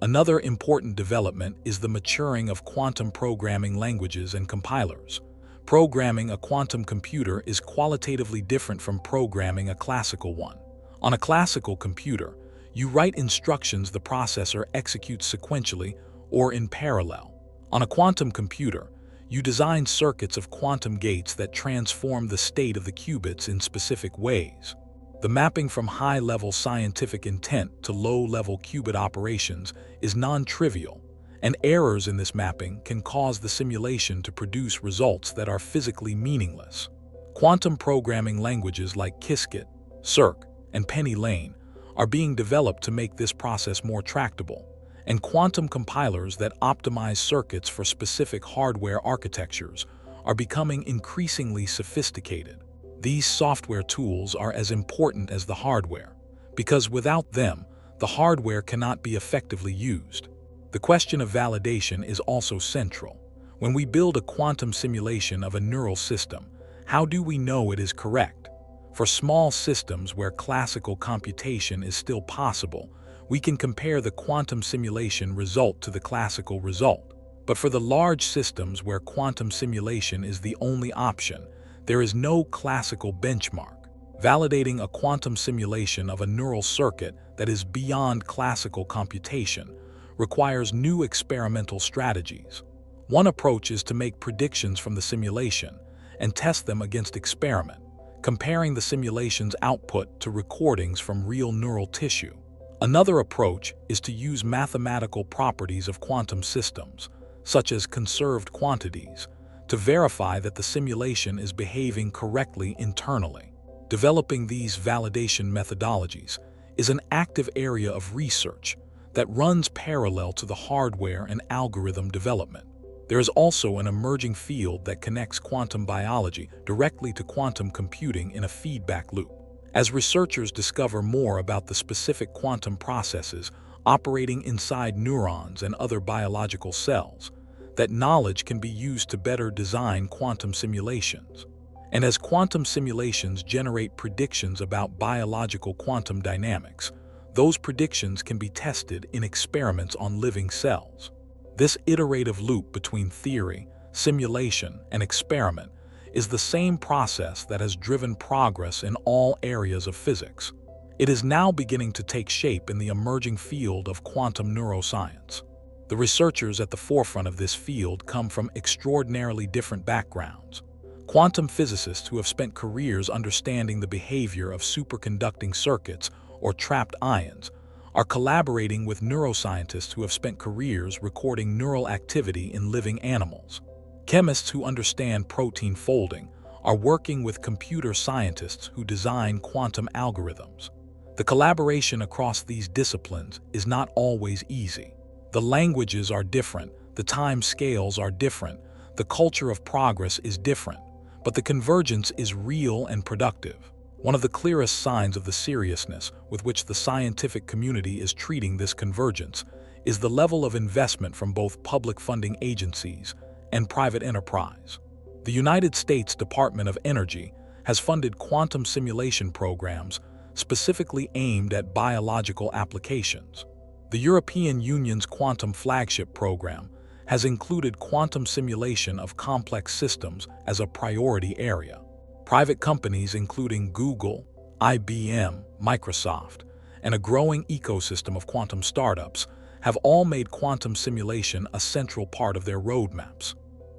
Another important development is the maturing of quantum programming languages and compilers. Programming a quantum computer is qualitatively different from programming a classical one. On a classical computer, you write instructions the processor executes sequentially or in parallel. On a quantum computer, you design circuits of quantum gates that transform the state of the qubits in specific ways. The mapping from high-level scientific intent to low-level qubit operations is non-trivial, and errors in this mapping can cause the simulation to produce results that are physically meaningless. Quantum programming languages like Qiskit, Cirq, and Penny Lane are being developed to make this process more tractable, and quantum compilers that optimize circuits for specific hardware architectures are becoming increasingly sophisticated. These software tools are as important as the hardware, because without them, the hardware cannot be effectively used. The question of validation is also central. When we build a quantum simulation of a neural system, how do we know it is correct? For small systems where classical computation is still possible, we can compare the quantum simulation result to the classical result. But for the large systems where quantum simulation is the only option, there is no classical benchmark. Validating a quantum simulation of a neural circuit that is beyond classical computation requires new experimental strategies. One approach is to make predictions from the simulation and test them against experiment, comparing the simulation's output to recordings from real neural tissue. Another approach is to use mathematical properties of quantum systems, such as conserved quantities, to verify that the simulation is behaving correctly internally. Developing these validation methodologies is an active area of research that runs parallel to the hardware and algorithm development. There is also an emerging field that connects quantum biology directly to quantum computing in a feedback loop. As researchers discover more about the specific quantum processes operating inside neurons and other biological cells, that knowledge can be used to better design quantum simulations. And as quantum simulations generate predictions about biological quantum dynamics, those predictions can be tested in experiments on living cells. This iterative loop between theory, simulation, and experiment is the same process that has driven progress in all areas of physics. It is now beginning to take shape in the emerging field of quantum neuroscience. The researchers at the forefront of this field come from extraordinarily different backgrounds. Quantum physicists who have spent careers understanding the behavior of superconducting circuits, or trapped ions, are collaborating with neuroscientists who have spent careers recording neural activity in living animals. Chemists who understand protein folding are working with computer scientists who design quantum algorithms. The collaboration across these disciplines is not always easy. The languages are different, the time scales are different, the culture of progress is different, but the convergence is real and productive. One of the clearest signs of the seriousness with which the scientific community is treating this convergence is the level of investment from both public funding agencies and private enterprise. The United States Department of Energy has funded quantum simulation programs specifically aimed at biological applications. The European Union's quantum flagship program has included quantum simulation of complex systems as a priority area. Private companies including Google, IBM, Microsoft, and a growing ecosystem of quantum startups have all made quantum simulation a central part of their roadmaps.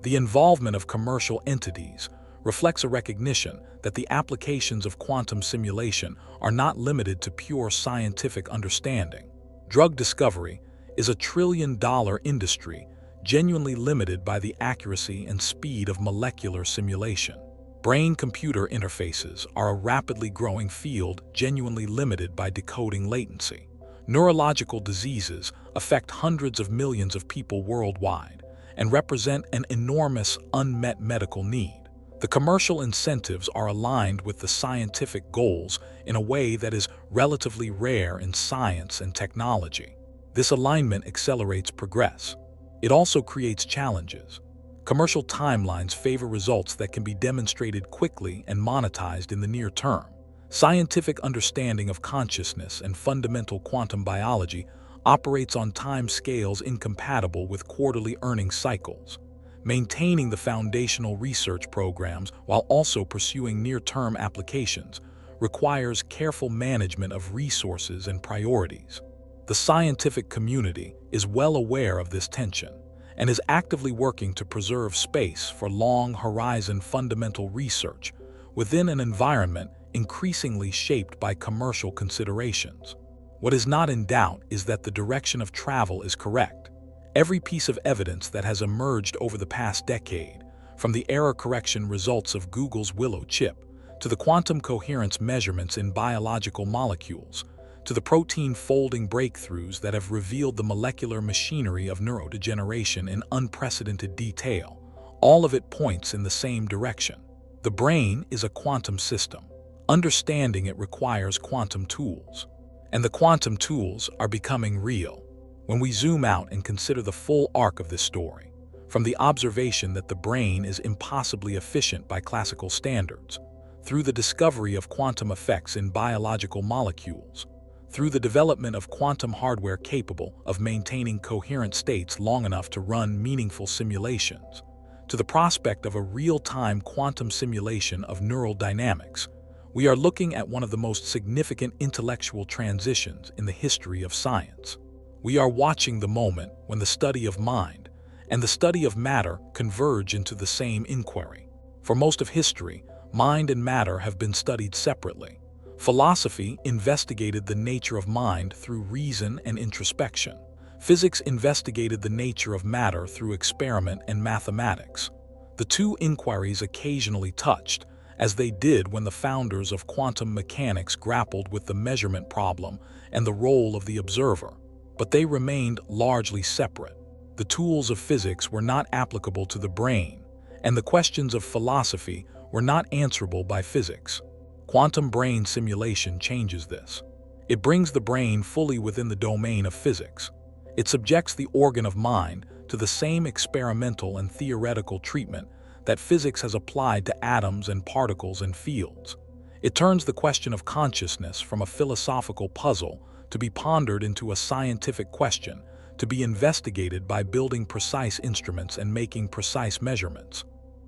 The involvement of commercial entities reflects a recognition that the applications of quantum simulation are not limited to pure scientific understanding. Drug discovery is a trillion-dollar industry genuinely limited by the accuracy and speed of molecular simulation. Brain-computer interfaces are a rapidly growing field genuinely limited by decoding latency. Neurological diseases affect hundreds of millions of people worldwide and represent an enormous unmet medical need. The commercial incentives are aligned with the scientific goals in a way that is relatively rare in science and technology. This alignment accelerates progress. It also creates challenges. Commercial timelines favor results that can be demonstrated quickly and monetized in the near term. Scientific understanding of consciousness and fundamental quantum biology operates on time scales incompatible with quarterly earnings cycles. Maintaining the foundational research programs while also pursuing near-term applications requires careful management of resources and priorities. The scientific community is well aware of this tension and is actively working to preserve space for long-horizon fundamental research within an environment increasingly shaped by commercial considerations. What is not in doubt is that the direction of travel is correct. Every piece of evidence that has emerged over the past decade, from the error correction results of Google's Willow chip, to the quantum coherence measurements in biological molecules, to the protein folding breakthroughs that have revealed the molecular machinery of neurodegeneration in unprecedented detail, all of it points in the same direction. The brain is a quantum system. Understanding it requires quantum tools. And the quantum tools are becoming real. When we zoom out and consider the full arc of this story, from the observation that the brain is impossibly efficient by classical standards, through the discovery of quantum effects in biological molecules, through the development of quantum hardware capable of maintaining coherent states long enough to run meaningful simulations, to the prospect of a real-time quantum simulation of neural dynamics, we are looking at one of the most significant intellectual transitions in the history of science. We are watching the moment when the study of mind and the study of matter converge into the same inquiry. For most of history, mind and matter have been studied separately. Philosophy investigated the nature of mind through reason and introspection. Physics investigated the nature of matter through experiment and mathematics. The two inquiries occasionally touched, as they did when the founders of quantum mechanics grappled with the measurement problem and the role of the observer. But they remained largely separate. The tools of physics were not applicable to the brain, and the questions of philosophy were not answerable by physics. Quantum brain simulation changes this. It brings the brain fully within the domain of physics. It subjects the organ of mind to the same experimental and theoretical treatment that physics has applied to atoms and particles and fields. It turns the question of consciousness from a philosophical puzzle to be pondered into a scientific question, to be investigated by building precise instruments and making precise measurements.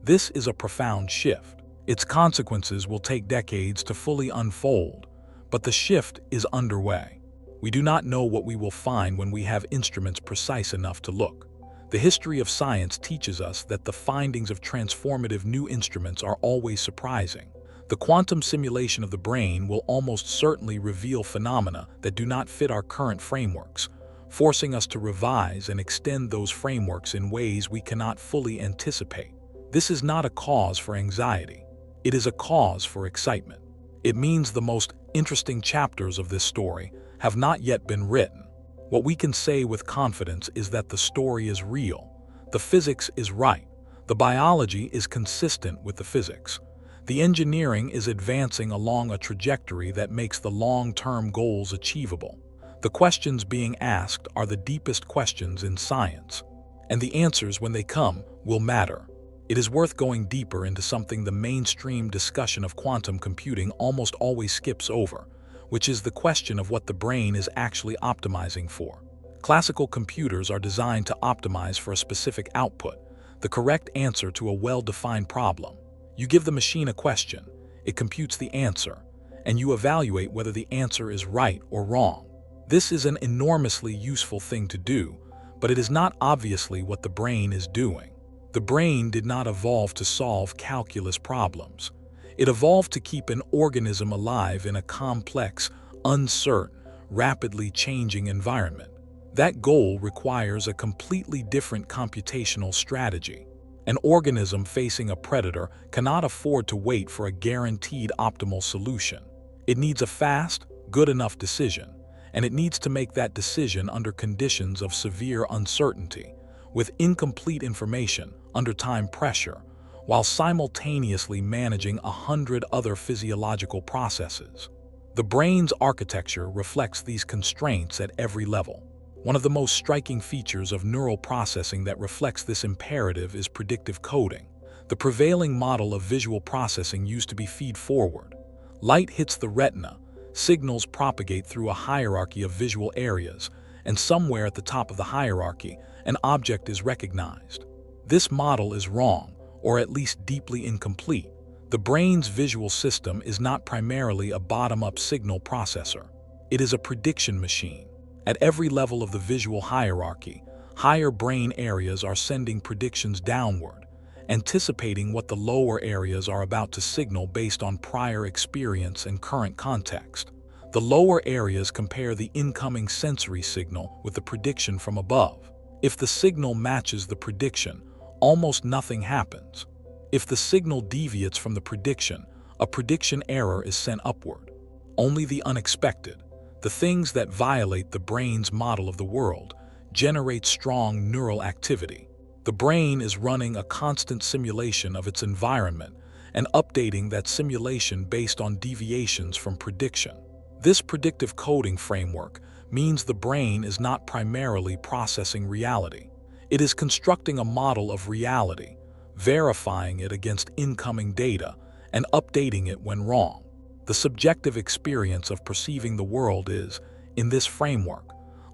This is a profound shift. Its consequences will take decades to fully unfold, but the shift is underway. We do not know what we will find when we have instruments precise enough to look. The history of science teaches us that the findings of transformative new instruments are always surprising. The quantum simulation of the brain will almost certainly reveal phenomena that do not fit our current frameworks, forcing us to revise and extend those frameworks in ways we cannot fully anticipate. This is not a cause for anxiety. It is a cause for excitement. It means the most interesting chapters of this story have not yet been written. What we can say with confidence is that the story is real. The physics is right. The biology is consistent with the physics. The engineering is advancing along a trajectory that makes the long-term goals achievable. The questions being asked are the deepest questions in science, and the answers, when they come, will matter. It is worth going deeper into something the mainstream discussion of quantum computing almost always skips over, which is the question of what the brain is actually optimizing for. Classical computers are designed to optimize for a specific output, the correct answer to a well-defined problem. You give the machine a question, it computes the answer, and you evaluate whether the answer is right or wrong. This is an enormously useful thing to do, but it is not obviously what the brain is doing. The brain did not evolve to solve calculus problems. It evolved to keep an organism alive in a complex, uncertain, rapidly changing environment. That goal requires a completely different computational strategy. An organism facing a predator cannot afford to wait for a guaranteed optimal solution. It needs a fast, good enough decision, and it needs to make that decision under conditions of severe uncertainty, with incomplete information, under time pressure, while simultaneously managing 100 other physiological processes. The brain's architecture reflects these constraints at every level. One of the most striking features of neural processing that reflects this imperative is predictive coding. The prevailing model of visual processing used to be feed-forward. Light hits the retina, signals propagate through a hierarchy of visual areas, and somewhere at the top of the hierarchy, an object is recognized. This model is wrong, or at least deeply incomplete. The brain's visual system is not primarily a bottom-up signal processor. It is a prediction machine. At every level of the visual hierarchy, higher brain areas are sending predictions downward, anticipating what the lower areas are about to signal based on prior experience and current context. The lower areas compare the incoming sensory signal with the prediction from above. If the signal matches the prediction, almost nothing happens. If the signal deviates from the prediction, a prediction error is sent upward. Only the unexpected, the things that violate the brain's model of the world, generate strong neural activity. The brain is running a constant simulation of its environment and updating that simulation based on deviations from prediction. This predictive coding framework means the brain is not primarily processing reality. It is constructing a model of reality, verifying it against incoming data, and updating it when wrong. The subjective experience of perceiving the world is, in this framework,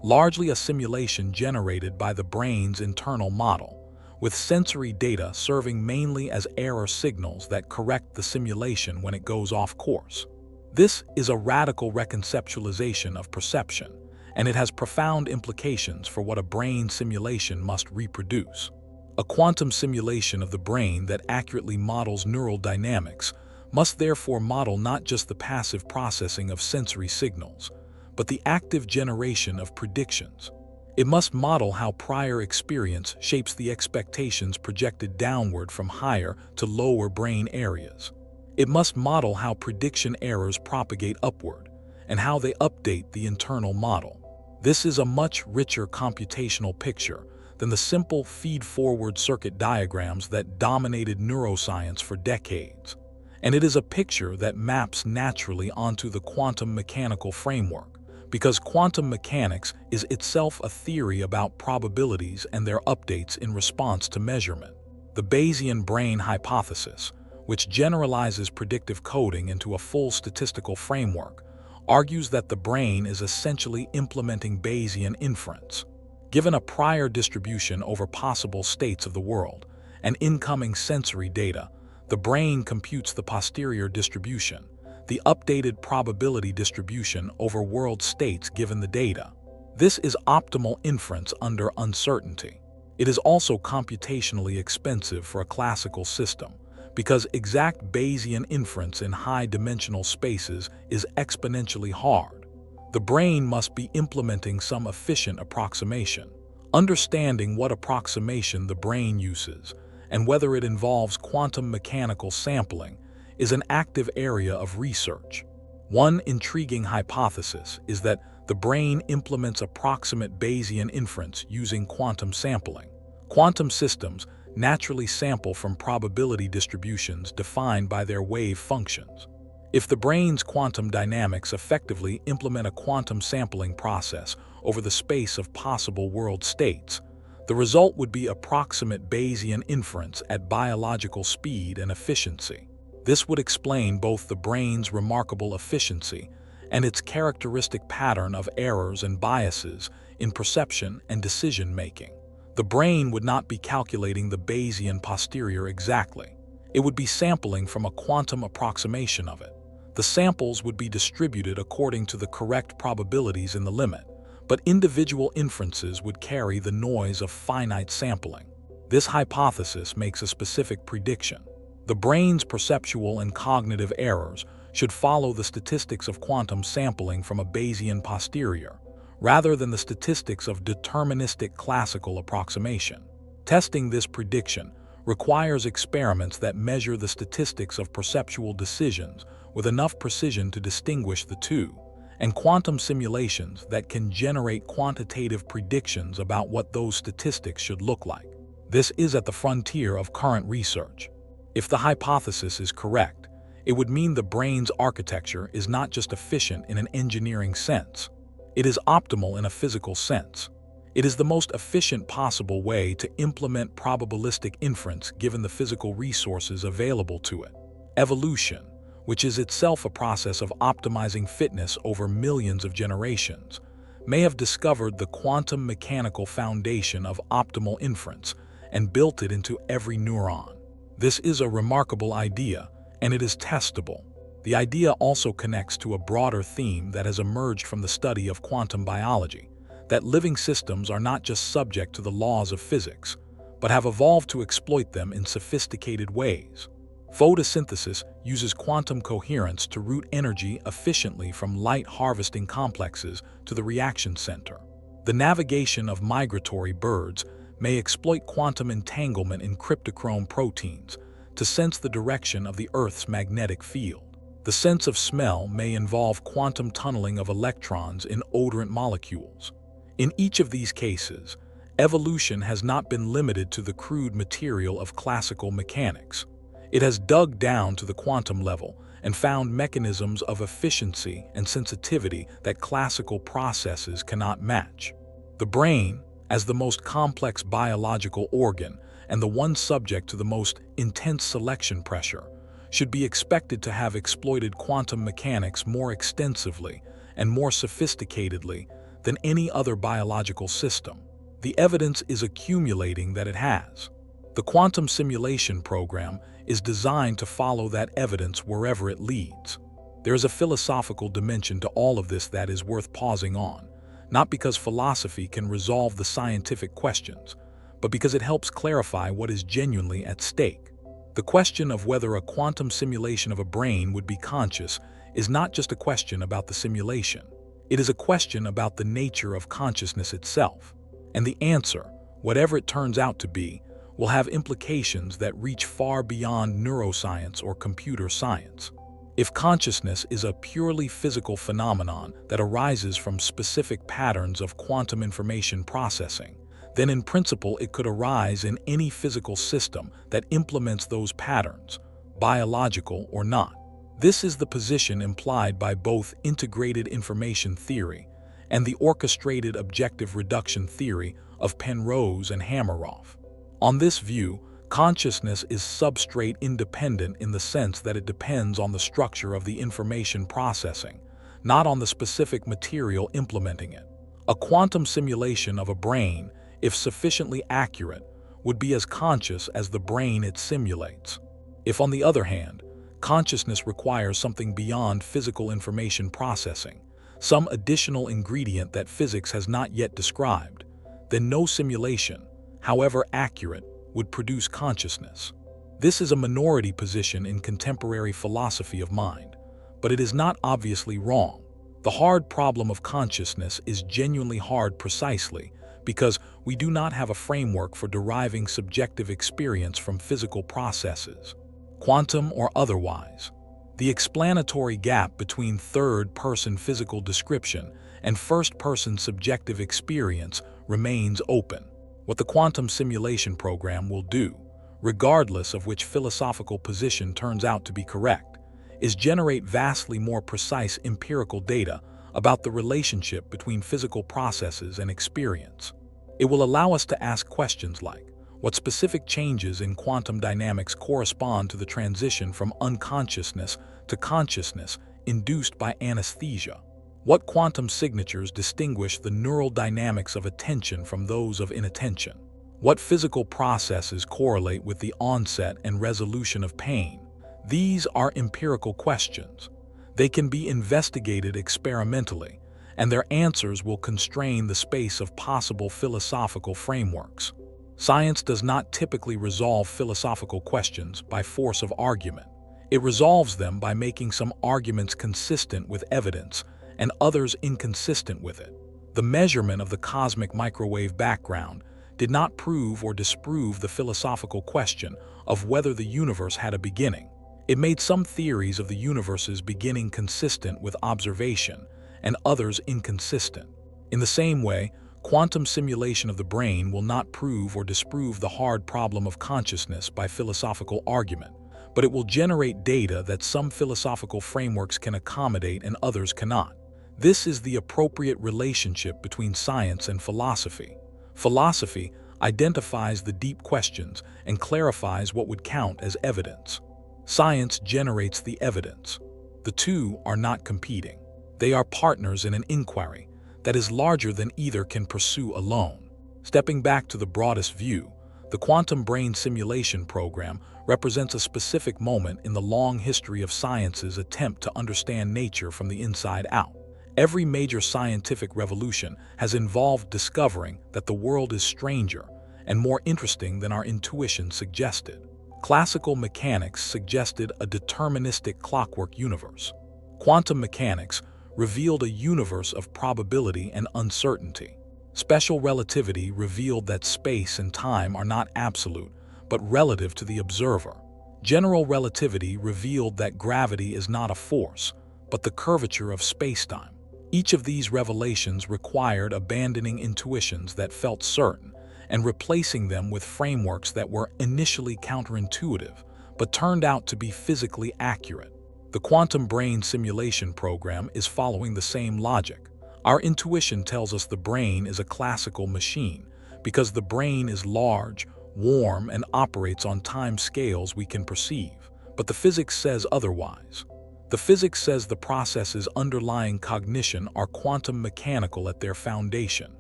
largely a simulation generated by the brain's internal model, with sensory data serving mainly as error signals that correct the simulation when it goes off course. This is a radical reconceptualization of perception, and it has profound implications for what a brain simulation must reproduce. A quantum simulation of the brain that accurately models neural dynamics must therefore model not just the passive processing of sensory signals, but the active generation of predictions. It must model how prior experience shapes the expectations projected downward from higher to lower brain areas. It must model how prediction errors propagate upward, and how they update the internal model. This is a much richer computational picture than the simple feed-forward circuit diagrams that dominated neuroscience for decades. And it is a picture that maps naturally onto the quantum mechanical framework, because quantum mechanics is itself a theory about probabilities and their updates in response to measurement. The Bayesian brain hypothesis, which generalizes predictive coding into a full statistical framework, argues that the brain is essentially implementing Bayesian inference. Given a prior distribution over possible states of the world, and incoming sensory data, the brain computes the posterior distribution, the updated probability distribution over world states given the data. This is optimal inference under uncertainty. It is also computationally expensive for a classical system, because exact Bayesian inference in high-dimensional spaces is exponentially hard. The brain must be implementing some efficient approximation. Understanding what approximation the brain uses and whether it involves quantum mechanical sampling is an active area of research. One intriguing hypothesis is that the brain implements approximate Bayesian inference using quantum sampling. Quantum systems naturally sample from probability distributions defined by their wave functions. If the brain's quantum dynamics effectively implement a quantum sampling process over the space of possible world states, the result would be approximate Bayesian inference at biological speed and efficiency. This would explain both the brain's remarkable efficiency and its characteristic pattern of errors and biases in perception and decision-making. The brain would not be calculating the Bayesian posterior exactly. It would be sampling from a quantum approximation of it. The samples would be distributed according to the correct probabilities in the limit, but individual inferences would carry the noise of finite sampling. This hypothesis makes a specific prediction. The brain's perceptual and cognitive errors should follow the statistics of quantum sampling from a Bayesian posterior, rather than the statistics of deterministic classical approximation. Testing this prediction requires experiments that measure the statistics of perceptual decisions with enough precision to distinguish the two, and quantum simulations that can generate quantitative predictions about what those statistics should look like. This is at the frontier of current research. If the hypothesis is correct, it would mean the brain's architecture is not just efficient in an engineering sense. It is optimal in a physical sense. It is the most efficient possible way to implement probabilistic inference given the physical resources available to it. Evolution, which is itself a process of optimizing fitness over millions of generations, may have discovered the quantum mechanical foundation of optimal inference and built it into every neuron. This is a remarkable idea, and it is testable. The idea also connects to a broader theme that has emerged from the study of quantum biology, that living systems are not just subject to the laws of physics, but have evolved to exploit them in sophisticated ways. Photosynthesis uses quantum coherence to route energy efficiently from light harvesting complexes to the reaction center. The navigation of migratory birds may exploit quantum entanglement in cryptochrome proteins to sense the direction of the Earth's magnetic field. The sense of smell may involve quantum tunneling of electrons in odorant molecules. In each of these cases, evolution has not been limited to the crude material of classical mechanics. It has dug down to the quantum level and found mechanisms of efficiency and sensitivity that classical processes cannot match. The brain, as the most complex biological organ and the one subject to the most intense selection pressure, should be expected to have exploited quantum mechanics more extensively and more sophisticatedly than any other biological system. The evidence is accumulating that it has. The quantum simulation program is designed to follow that evidence wherever it leads. There is a philosophical dimension to all of this that is worth pausing on, not because philosophy can resolve the scientific questions, but because it helps clarify what is genuinely at stake. The question of whether a quantum simulation of a brain would be conscious is not just a question about the simulation. It is a question about the nature of consciousness itself. And the answer, whatever it turns out to be, will have implications that reach far beyond neuroscience or computer science. If consciousness is a purely physical phenomenon that arises from specific patterns of quantum information processing, then in principle it could arise in any physical system that implements those patterns, biological or not. This is the position implied by both integrated information theory and the orchestrated objective reduction theory of Penrose and Hameroff. On this view, consciousness is substrate independent in the sense that it depends on the structure of the information processing, not on the specific material implementing it. A quantum simulation of a brain, if sufficiently accurate, would be as conscious as the brain it simulates. If, on the other hand, consciousness requires something beyond physical information processing, some additional ingredient that physics has not yet described, then no simulation, however accurate, would produce consciousness. This is a minority position in contemporary philosophy of mind, but it is not obviously wrong. The hard problem of consciousness is genuinely hard precisely because we do not have a framework for deriving subjective experience from physical processes, quantum or otherwise. The explanatory gap between third-person physical description and first-person subjective experience remains open. What the quantum simulation program will do, regardless of which philosophical position turns out to be correct, is generate vastly more precise empirical data about the relationship between physical processes and experience. It will allow us to ask questions like, what specific changes in quantum dynamics correspond to the transition from unconsciousness to consciousness induced by anesthesia? What quantum signatures distinguish the neural dynamics of attention from those of inattention? What physical processes correlate with the onset and resolution of pain? These are empirical questions. They can be investigated experimentally, and their answers will constrain the space of possible philosophical frameworks. Science does not typically resolve philosophical questions by force of argument. It resolves them by making some arguments consistent with evidence and others inconsistent with it. The measurement of the cosmic microwave background did not prove or disprove the philosophical question of whether the universe had a beginning. It made some theories of the universe's beginning consistent with observation and others inconsistent. In the same way, quantum simulation of the brain will not prove or disprove the hard problem of consciousness by philosophical argument, but it will generate data that some philosophical frameworks can accommodate and others cannot. This is the appropriate relationship between science and philosophy. Philosophy identifies the deep questions and clarifies what would count as evidence. Science generates the evidence. The two are not competing. They are partners in an inquiry that is larger than either can pursue alone. Stepping back to the broadest view, the quantum brain simulation program represents a specific moment in the long history of science's attempt to understand nature from the inside out. Every major scientific revolution has involved discovering that the world is stranger and more interesting than our intuition suggested. Classical mechanics suggested a deterministic clockwork universe. Quantum mechanics revealed a universe of probability and uncertainty. Special relativity revealed that space and time are not absolute, but relative to the observer. General relativity revealed that gravity is not a force, but the curvature of spacetime. Each of these revelations required abandoning intuitions that felt certain and replacing them with frameworks that were initially counterintuitive, but turned out to be physically accurate. The quantum brain simulation program is following the same logic. Our intuition tells us the brain is a classical machine because the brain is large, warm, and operates on time scales we can perceive. But the physics says otherwise. The physics says the processes underlying cognition are quantum mechanical at their foundation.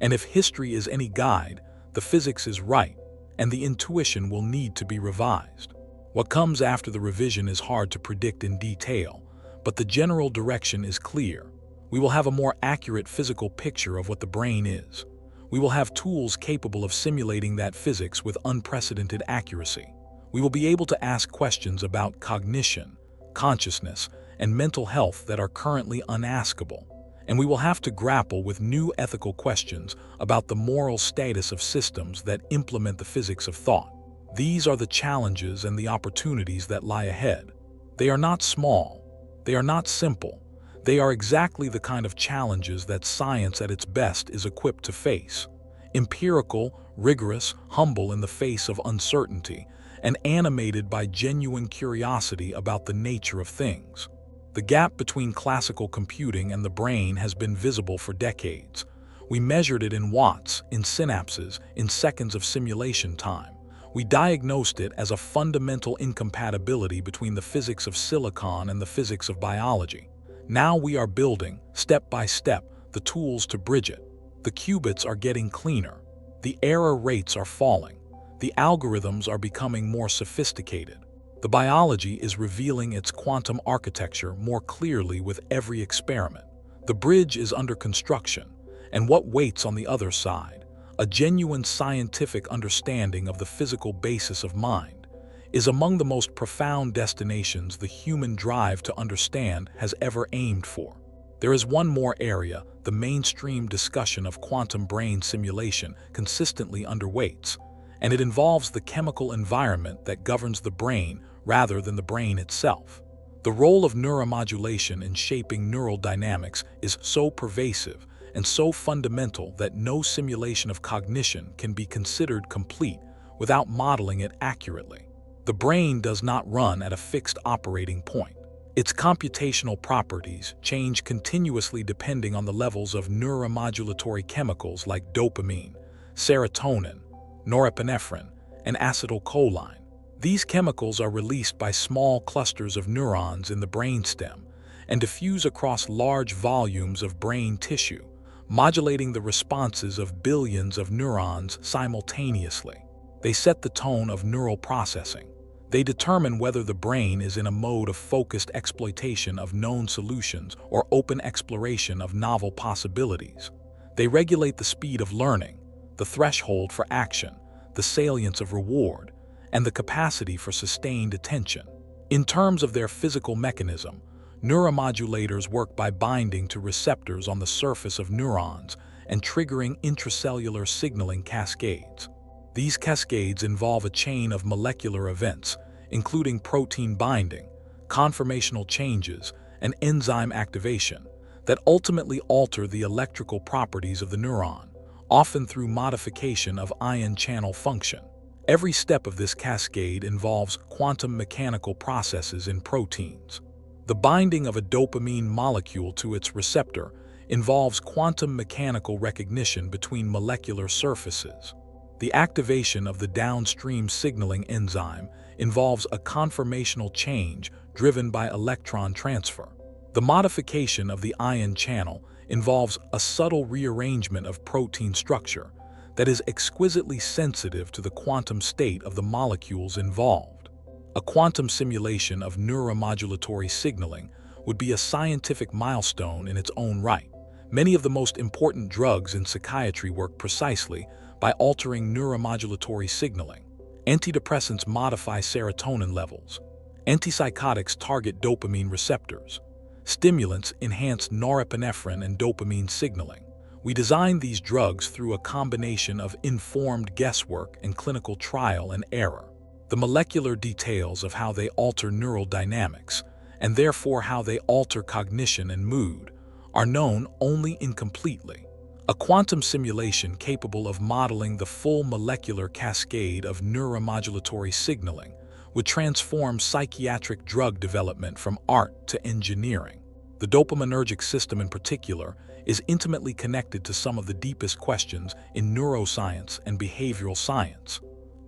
And if history is any guide, the physics is right, and the intuition will need to be revised. What comes after the revision is hard to predict in detail, but the general direction is clear. We will have a more accurate physical picture of what the brain is. We will have tools capable of simulating that physics with unprecedented accuracy. We will be able to ask questions about cognition, consciousness, and mental health that are currently unaskable. And we will have to grapple with new ethical questions about the moral status of systems that implement the physics of thought. These are the challenges and the opportunities that lie ahead. They are not small. They are not simple. They are exactly the kind of challenges that science at its best is equipped to face. Empirical, rigorous, humble in the face of uncertainty, and animated by genuine curiosity about the nature of things. The gap between classical computing and the brain has been visible for decades. We measured it in watts, in synapses, in seconds of simulation time. We diagnosed it as a fundamental incompatibility between the physics of silicon and the physics of biology. Now we are building, step by step, the tools to bridge it. The qubits are getting cleaner. The error rates are falling. The algorithms are becoming more sophisticated. The biology is revealing its quantum architecture more clearly with every experiment. The bridge is under construction, and what waits on the other side, a genuine scientific understanding of the physical basis of mind, is among the most profound destinations the human drive to understand has ever aimed for. There is one more area the mainstream discussion of quantum brain simulation consistently underweights, and it involves the chemical environment that governs the brain rather than the brain itself. The role of neuromodulation in shaping neural dynamics is so pervasive and so fundamental that no simulation of cognition can be considered complete without modeling it accurately. The brain does not run at a fixed operating point. Its computational properties change continuously depending on the levels of neuromodulatory chemicals like dopamine, serotonin, norepinephrine, and acetylcholine. These chemicals are released by small clusters of neurons in the brainstem and diffuse across large volumes of brain tissue, modulating the responses of billions of neurons simultaneously. They set the tone of neural processing. They determine whether the brain is in a mode of focused exploitation of known solutions or open exploration of novel possibilities. They regulate the speed of learning, the threshold for action, the salience of reward, and the capacity for sustained attention. In terms of their physical mechanism, neuromodulators work by binding to receptors on the surface of neurons and triggering intracellular signaling cascades. These cascades involve a chain of molecular events, including protein binding, conformational changes, and enzyme activation, that ultimately alter the electrical properties of the neuron, often through modification of ion channel function. Every step of this cascade involves quantum mechanical processes in proteins. The binding of a dopamine molecule to its receptor involves quantum mechanical recognition between molecular surfaces. The activation of the downstream signaling enzyme involves a conformational change driven by electron transfer. The modification of the ion channel involves a subtle rearrangement of protein structure that is exquisitely sensitive to the quantum state of the molecules involved. A quantum simulation of neuromodulatory signaling would be a scientific milestone in its own right. Many of the most important drugs in psychiatry work precisely by altering neuromodulatory signaling. Antidepressants modify serotonin levels. Antipsychotics target dopamine receptors. Stimulants enhance norepinephrine and dopamine signaling. We design these drugs through a combination of informed guesswork and clinical trial and error. The molecular details of how they alter neural dynamics, and therefore how they alter cognition and mood, are known only incompletely. A quantum simulation capable of modeling the full molecular cascade of neuromodulatory signaling would transform psychiatric drug development from art to engineering. The dopaminergic system in particular is intimately connected to some of the deepest questions in neuroscience and behavioral science.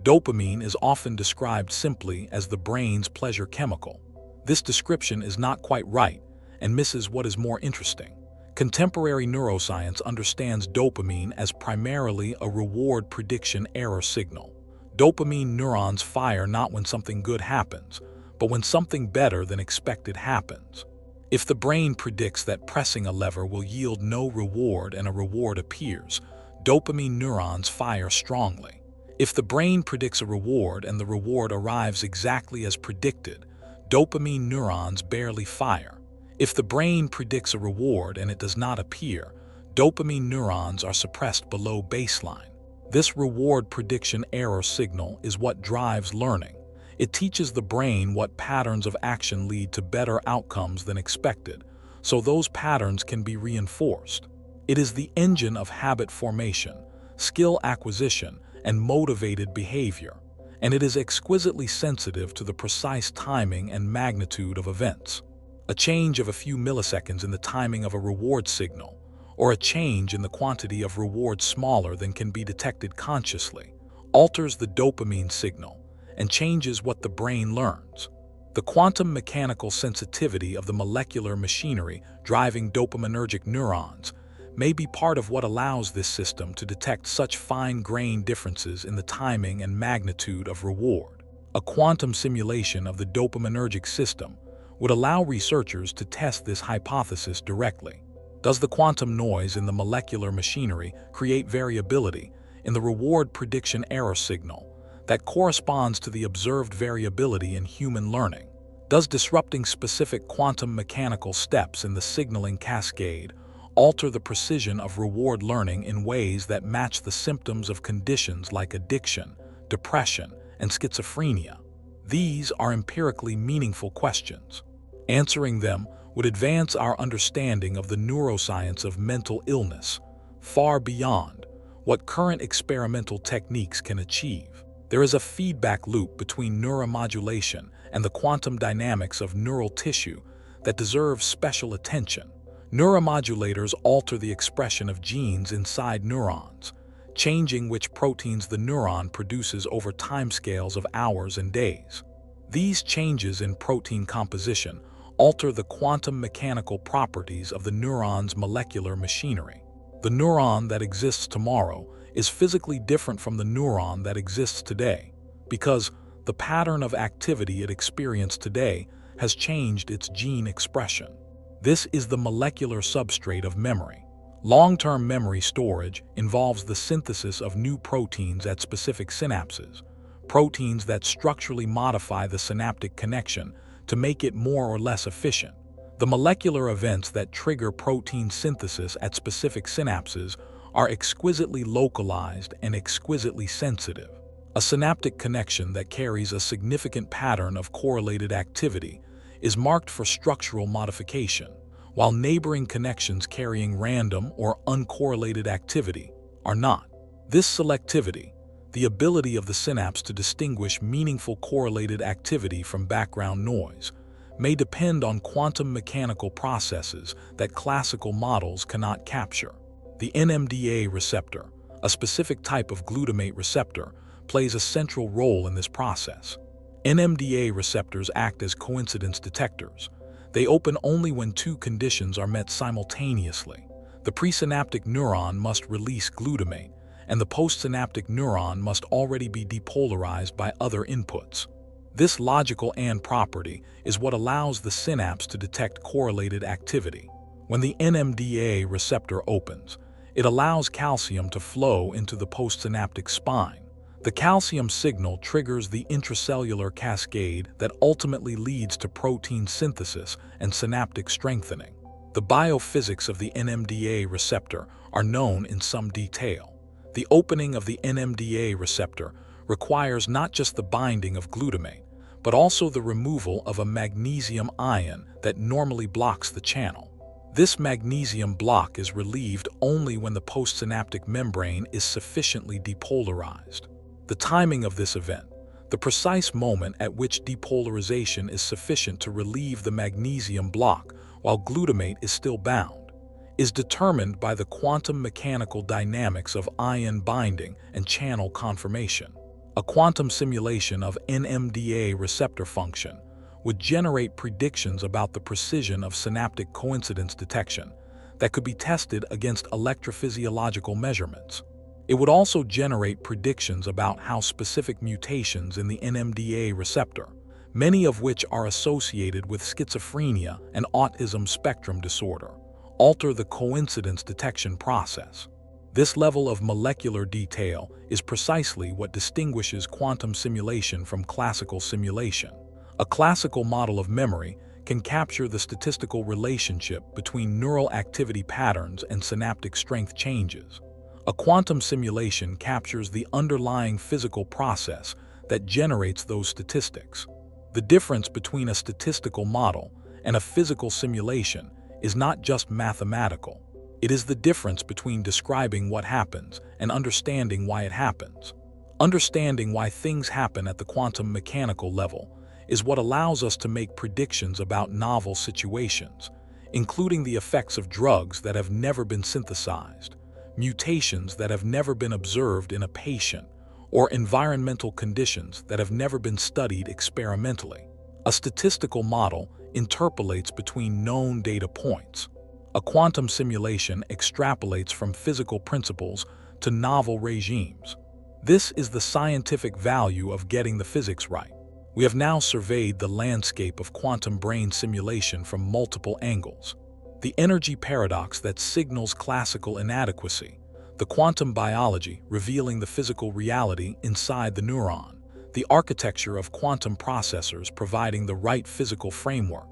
Dopamine is often described simply as the brain's pleasure chemical. This description is not quite right and misses what is more interesting. Contemporary neuroscience understands dopamine as primarily a reward prediction error signal. Dopamine neurons fire not when something good happens, but when something better than expected happens. If the brain predicts that pressing a lever will yield no reward and a reward appears, dopamine neurons fire strongly. If the brain predicts a reward and the reward arrives exactly as predicted, dopamine neurons barely fire. If the brain predicts a reward and it does not appear, dopamine neurons are suppressed below baseline. This reward prediction error signal is what drives learning. It teaches the brain what patterns of action lead to better outcomes than expected, so those patterns can be reinforced. It is the engine of habit formation, skill acquisition, and motivated behavior, and it is exquisitely sensitive to the precise timing and magnitude of events. A change of a few milliseconds in the timing of a reward signal, or a change in the quantity of reward smaller than can be detected consciously, alters the dopamine signal and changes what the brain learns. The quantum mechanical sensitivity of the molecular machinery driving dopaminergic neurons may be part of what allows this system to detect such fine-grained differences in the timing and magnitude of reward. A quantum simulation of the dopaminergic system would allow researchers to test this hypothesis directly. Does the quantum noise in the molecular machinery create variability in the reward prediction error signal that corresponds to the observed variability in human learning? Does disrupting specific quantum mechanical steps in the signaling cascade alter the precision of reward learning in ways that match the symptoms of conditions like addiction, depression, and schizophrenia? These are empirically meaningful questions. Answering them would advance our understanding of the neuroscience of mental illness far beyond what current experimental techniques can achieve. There is a feedback loop between neuromodulation and the quantum dynamics of neural tissue that deserves special attention. Neuromodulators alter the expression of genes inside neurons, changing which proteins the neuron produces over timescales of hours and days. These changes in protein composition alter the quantum mechanical properties of the neuron's molecular machinery. The neuron that exists tomorrow is physically different from the neuron that exists today, because the pattern of activity it experienced today has changed its gene expression. This is the molecular substrate of memory. Long-term memory storage involves the synthesis of new proteins at specific synapses, proteins that structurally modify the synaptic connection to make it more or less efficient. The molecular events that trigger protein synthesis at specific synapses are exquisitely localized and exquisitely sensitive. A synaptic connection that carries a significant pattern of correlated activity is marked for structural modification, while neighboring connections carrying random or uncorrelated activity are not. This selectivity, the ability of the synapse to distinguish meaningful correlated activity from background noise, may depend on quantum mechanical processes that classical models cannot capture. The NMDA receptor, a specific type of glutamate receptor, plays a central role in this process. NMDA receptors act as coincidence detectors. They open only when two conditions are met simultaneously. The presynaptic neuron must release glutamate, and the postsynaptic neuron must already be depolarized by other inputs. This logical AND property is what allows the synapse to detect correlated activity. When the NMDA receptor opens, it allows calcium to flow into the postsynaptic spine. The calcium signal triggers the intracellular cascade that ultimately leads to protein synthesis and synaptic strengthening. The biophysics of the NMDA receptor are known in some detail. The opening of the NMDA receptor requires not just the binding of glutamate, but also the removal of a magnesium ion that normally blocks the channel. This magnesium block is relieved only when the postsynaptic membrane is sufficiently depolarized. The timing of this event, the precise moment at which depolarization is sufficient to relieve the magnesium block while glutamate is still bound, is determined by the quantum mechanical dynamics of ion binding and channel conformation. A quantum simulation of NMDA receptor function would generate predictions about the precision of synaptic coincidence detection that could be tested against electrophysiological measurements. It would also generate predictions about how specific mutations in the NMDA receptor, many of which are associated with schizophrenia and autism spectrum disorder, alter the coincidence detection process. This level of molecular detail is precisely what distinguishes quantum simulation from classical simulation. A classical model of memory can capture the statistical relationship between neural activity patterns and synaptic strength changes. A quantum simulation captures the underlying physical process that generates those statistics. The difference between a statistical model and a physical simulation is not just mathematical. It is the difference between describing what happens and understanding why it happens. Understanding why things happen at the quantum mechanical level is what allows us to make predictions about novel situations, including the effects of drugs that have never been synthesized, mutations that have never been observed in a patient, or environmental conditions that have never been studied experimentally. A statistical model interpolates between known data points. A quantum simulation extrapolates from physical principles to novel regimes. This is the scientific value of getting the physics right. We have now surveyed the landscape of quantum brain simulation from multiple angles. The energy paradox that signals classical inadequacy, the quantum biology revealing the physical reality inside the neuron, the architecture of quantum processors providing the right physical framework,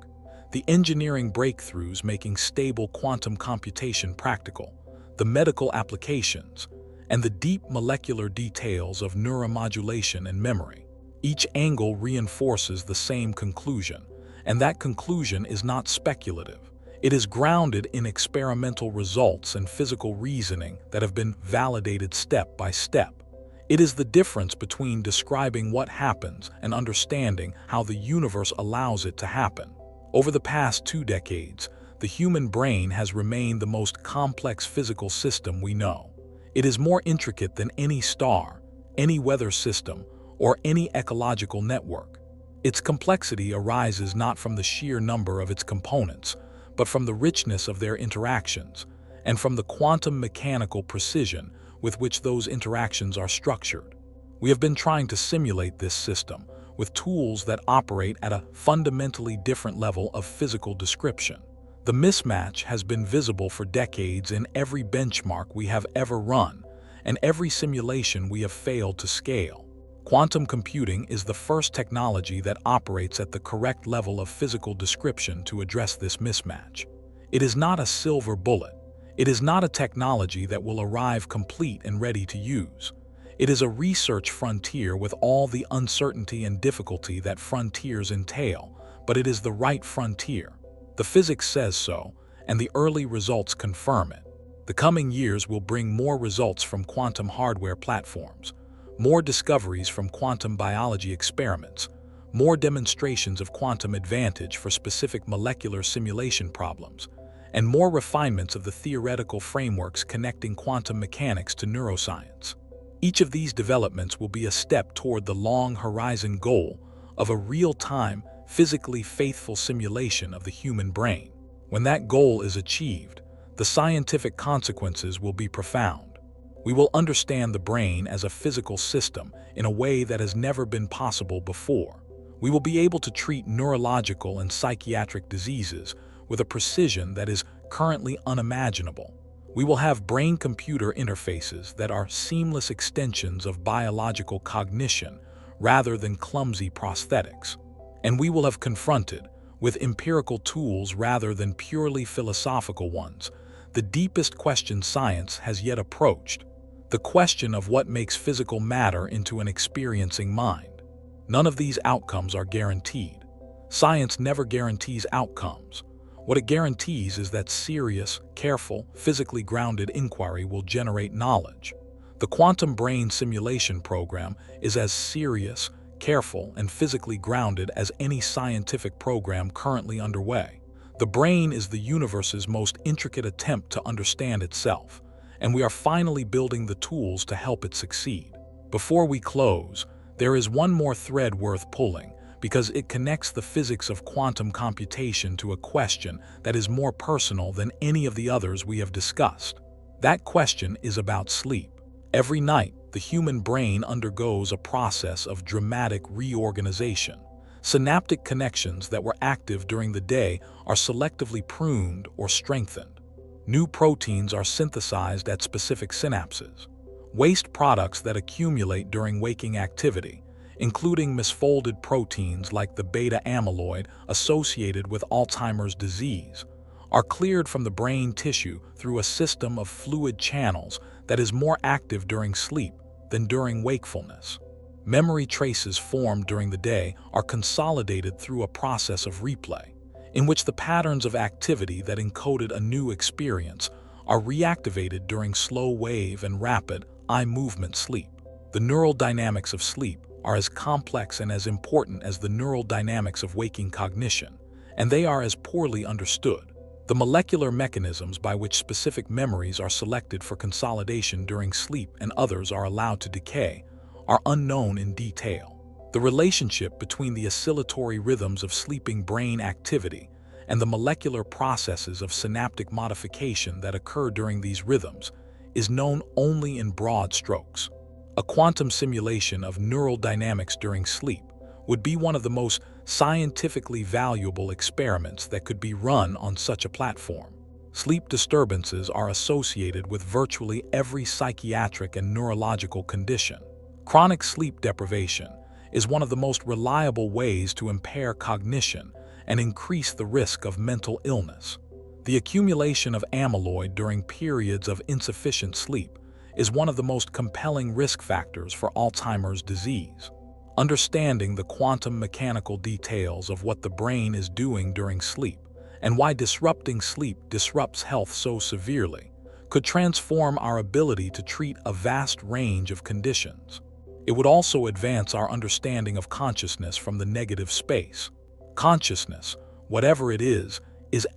the engineering breakthroughs making stable quantum computation practical, the medical applications, and the deep molecular details of neuromodulation and memory. Each angle reinforces the same conclusion, and that conclusion is not speculative. It is grounded in experimental results and physical reasoning that have been validated step by step. It is the difference between describing what happens and understanding how the universe allows it to happen. Over the past 2 decades, the human brain has remained the most complex physical system we know. It is more intricate than any star, any weather system, or any ecological network. Its complexity arises not from the sheer number of its components, but from the richness of their interactions, and from the quantum mechanical precision with which those interactions are structured. We have been trying to simulate this system with tools that operate at a fundamentally different level of physical description. The mismatch has been visible for decades in every benchmark we have ever run, and every simulation we have failed to scale. Quantum computing is the first technology that operates at the correct level of physical description to address this mismatch. It is not a silver bullet. It is not a technology that will arrive complete and ready to use. It is a research frontier with all the uncertainty and difficulty that frontiers entail, but it is the right frontier. The physics says so, and the early results confirm it. The coming years will bring more results from quantum hardware platforms, more discoveries from quantum biology experiments, more demonstrations of quantum advantage for specific molecular simulation problems, and more refinements of the theoretical frameworks connecting quantum mechanics to neuroscience. Each of these developments will be a step toward the long-horizon goal of a real-time, physically faithful simulation of the human brain. When that goal is achieved, the scientific consequences will be profound. We will understand the brain as a physical system in a way that has never been possible before. We will be able to treat neurological and psychiatric diseases with a precision that is currently unimaginable. We will have brain-computer interfaces that are seamless extensions of biological cognition rather than clumsy prosthetics. And we will have confronted, with empirical tools rather than purely philosophical ones, the deepest question science has yet approached, the question of what makes physical matter into an experiencing mind. None of these outcomes are guaranteed. Science never guarantees outcomes. What it guarantees is that serious, careful, physically grounded inquiry will generate knowledge. The quantum brain simulation program is as serious, careful, and physically grounded as any scientific program currently underway. The brain is the universe's most intricate attempt to understand itself, and we are finally building the tools to help it succeed. Before we close, there is one more thread worth pulling, because it connects the physics of quantum computation to a question that is more personal than any of the others we have discussed. That question is about sleep. Every night, the human brain undergoes a process of dramatic reorganization. Synaptic connections that were active during the day are selectively pruned or strengthened. New proteins are synthesized at specific synapses. Waste products that accumulate during waking activity, including misfolded proteins like the beta amyloid associated with Alzheimer's disease, are cleared from the brain tissue through a system of fluid channels that is more active during sleep than during wakefulness. Memory traces formed during the day are consolidated through a process of replay, in which the patterns of activity that encoded a new experience are reactivated during slow-wave and rapid eye movement sleep. The neural dynamics of sleep are as complex and as important as the neural dynamics of waking cognition, and they are as poorly understood. The molecular mechanisms by which specific memories are selected for consolidation during sleep and others are allowed to decay are unknown in detail. The relationship between the oscillatory rhythms of sleeping brain activity and the molecular processes of synaptic modification that occur during these rhythms is known only in broad strokes. A quantum simulation of neural dynamics during sleep would be one of the most scientifically valuable experiments that could be run on such a platform. Sleep disturbances are associated with virtually every psychiatric and neurological condition. Chronic sleep deprivation is one of the most reliable ways to impair cognition and increase the risk of mental illness. The accumulation of amyloid during periods of insufficient sleep is one of the most compelling risk factors for Alzheimer's disease. Understanding the quantum mechanical details of what the brain is doing during sleep and why disrupting sleep disrupts health so severely could transform our ability to treat a vast range of conditions. It would also advance our understanding of consciousness from the negative space. Consciousness, whatever it is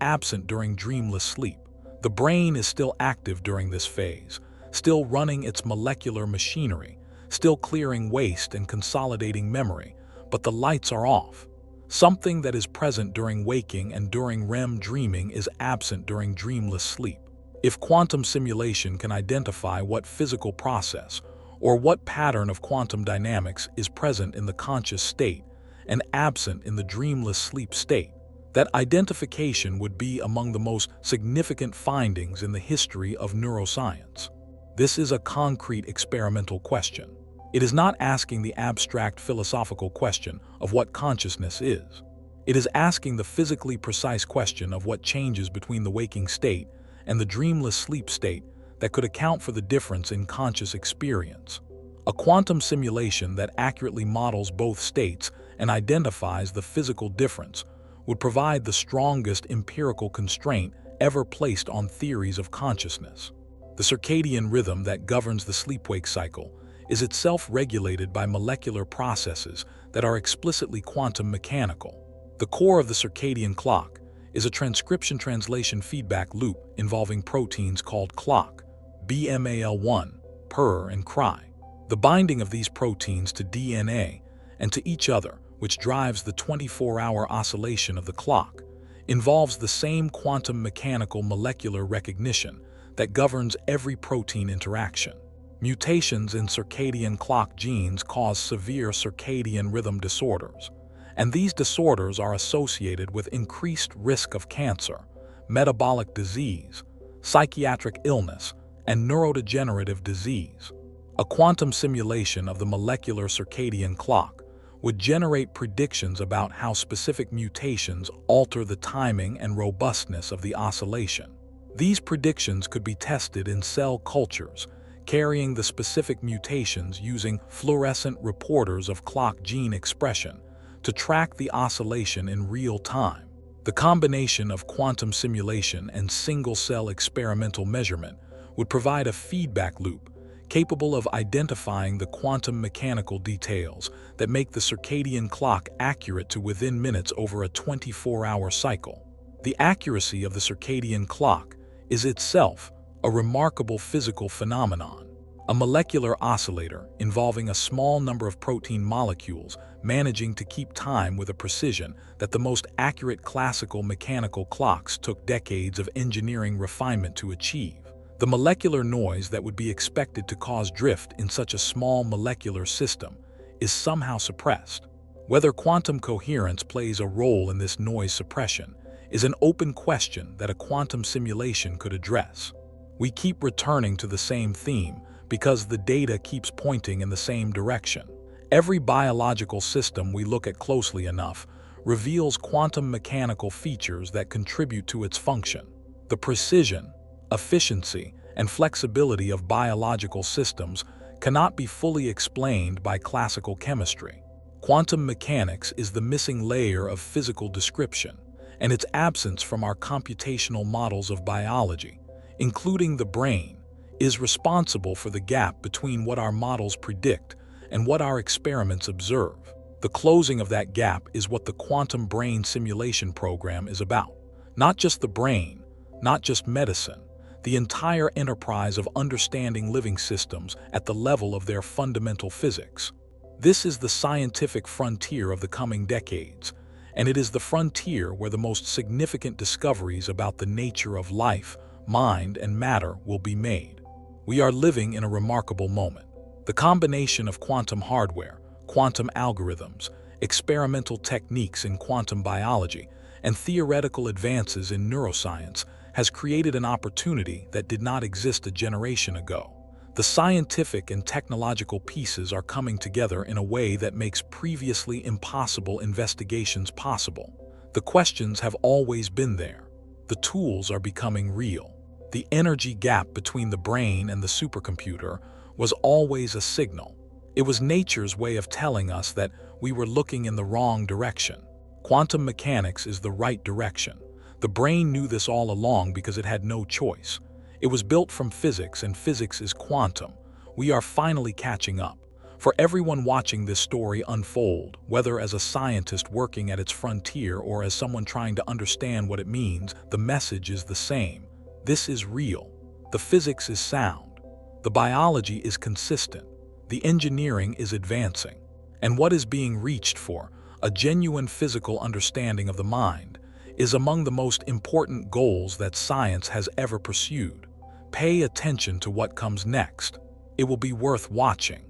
absent during dreamless sleep. The brain is still active during this phase, still running its molecular machinery, still clearing waste and consolidating memory, but the lights are off. Something that is present during waking and during REM dreaming is absent during dreamless sleep. If quantum simulation can identify what physical process or what pattern of quantum dynamics is present in the conscious state and absent in the dreamless sleep state, that identification would be among the most significant findings in the history of neuroscience. This is a concrete experimental question. It is not asking the abstract philosophical question of what consciousness is. It is asking the physically precise question of what changes between the waking state and the dreamless sleep state that could account for the difference in conscious experience. A quantum simulation that accurately models both states and identifies the physical difference would provide the strongest empirical constraint ever placed on theories of consciousness. The circadian rhythm that governs the sleep-wake cycle is itself regulated by molecular processes that are explicitly quantum mechanical. The core of the circadian clock is a transcription-translation feedback loop involving proteins called clock, BMAL1, purr, and cry. The binding of these proteins to DNA and to each other, which drives the 24-hour oscillation of the clock, involves the same quantum mechanical molecular recognition that governs every protein interaction. Mutations in circadian clock genes cause severe circadian rhythm disorders, and these disorders are associated with increased risk of cancer, metabolic disease, psychiatric illness, and neurodegenerative disease. A quantum simulation of the molecular circadian clock would generate predictions about how specific mutations alter the timing and robustness of the oscillation. These predictions could be tested in cell cultures, carrying the specific mutations using fluorescent reporters of clock gene expression to track the oscillation in real time. The combination of quantum simulation and single-cell experimental measurement would provide a feedback loop capable of identifying the quantum mechanical details that make the circadian clock accurate to within minutes over a 24-hour cycle. The accuracy of the circadian clock is itself a remarkable physical phenomenon. A molecular oscillator involving a small number of protein molecules managing to keep time with a precision that the most accurate classical mechanical clocks took decades of engineering refinement to achieve. The molecular noise that would be expected to cause drift in such a small molecular system is somehow suppressed. Whether quantum coherence plays a role in this noise suppression is an open question that a quantum simulation could address. We keep returning to the same theme because the data keeps pointing in the same direction. Every biological system we look at closely enough reveals quantum mechanical features that contribute to its function. The precision, efficiency, and flexibility of biological systems cannot be fully explained by classical chemistry. Quantum mechanics is the missing layer of physical description, and its absence from our computational models of biology, including the brain, is responsible for the gap between what our models predict and what our experiments observe. The closing of that gap is what the quantum brain simulation program is about. Not just the brain, not just medicine, the entire enterprise of understanding living systems at the level of their fundamental physics. This is the scientific frontier of the coming decades, and it is the frontier where the most significant discoveries about the nature of life, mind, and matter will be made. We are living in a remarkable moment. The combination of quantum hardware, quantum algorithms, experimental techniques in quantum biology, and theoretical advances in neuroscience has created an opportunity that did not exist a generation ago. The scientific and technological pieces are coming together in a way that makes previously impossible investigations possible. The questions have always been there. The tools are becoming real. The energy gap between the brain and the supercomputer was always a signal. It was nature's way of telling us that we were looking in the wrong direction. Quantum mechanics is the right direction. The brain knew this all along because it had no choice. It was built from physics, and physics is quantum. We are finally catching up. For everyone watching this story unfold, whether as a scientist working at its frontier or as someone trying to understand what it means, the message is the same. This is real. The physics is sound. The biology is consistent. The engineering is advancing. And what is being reached for, a genuine physical understanding of the mind, is among the most important goals that science has ever pursued. Pay attention to what comes next. It will be worth watching.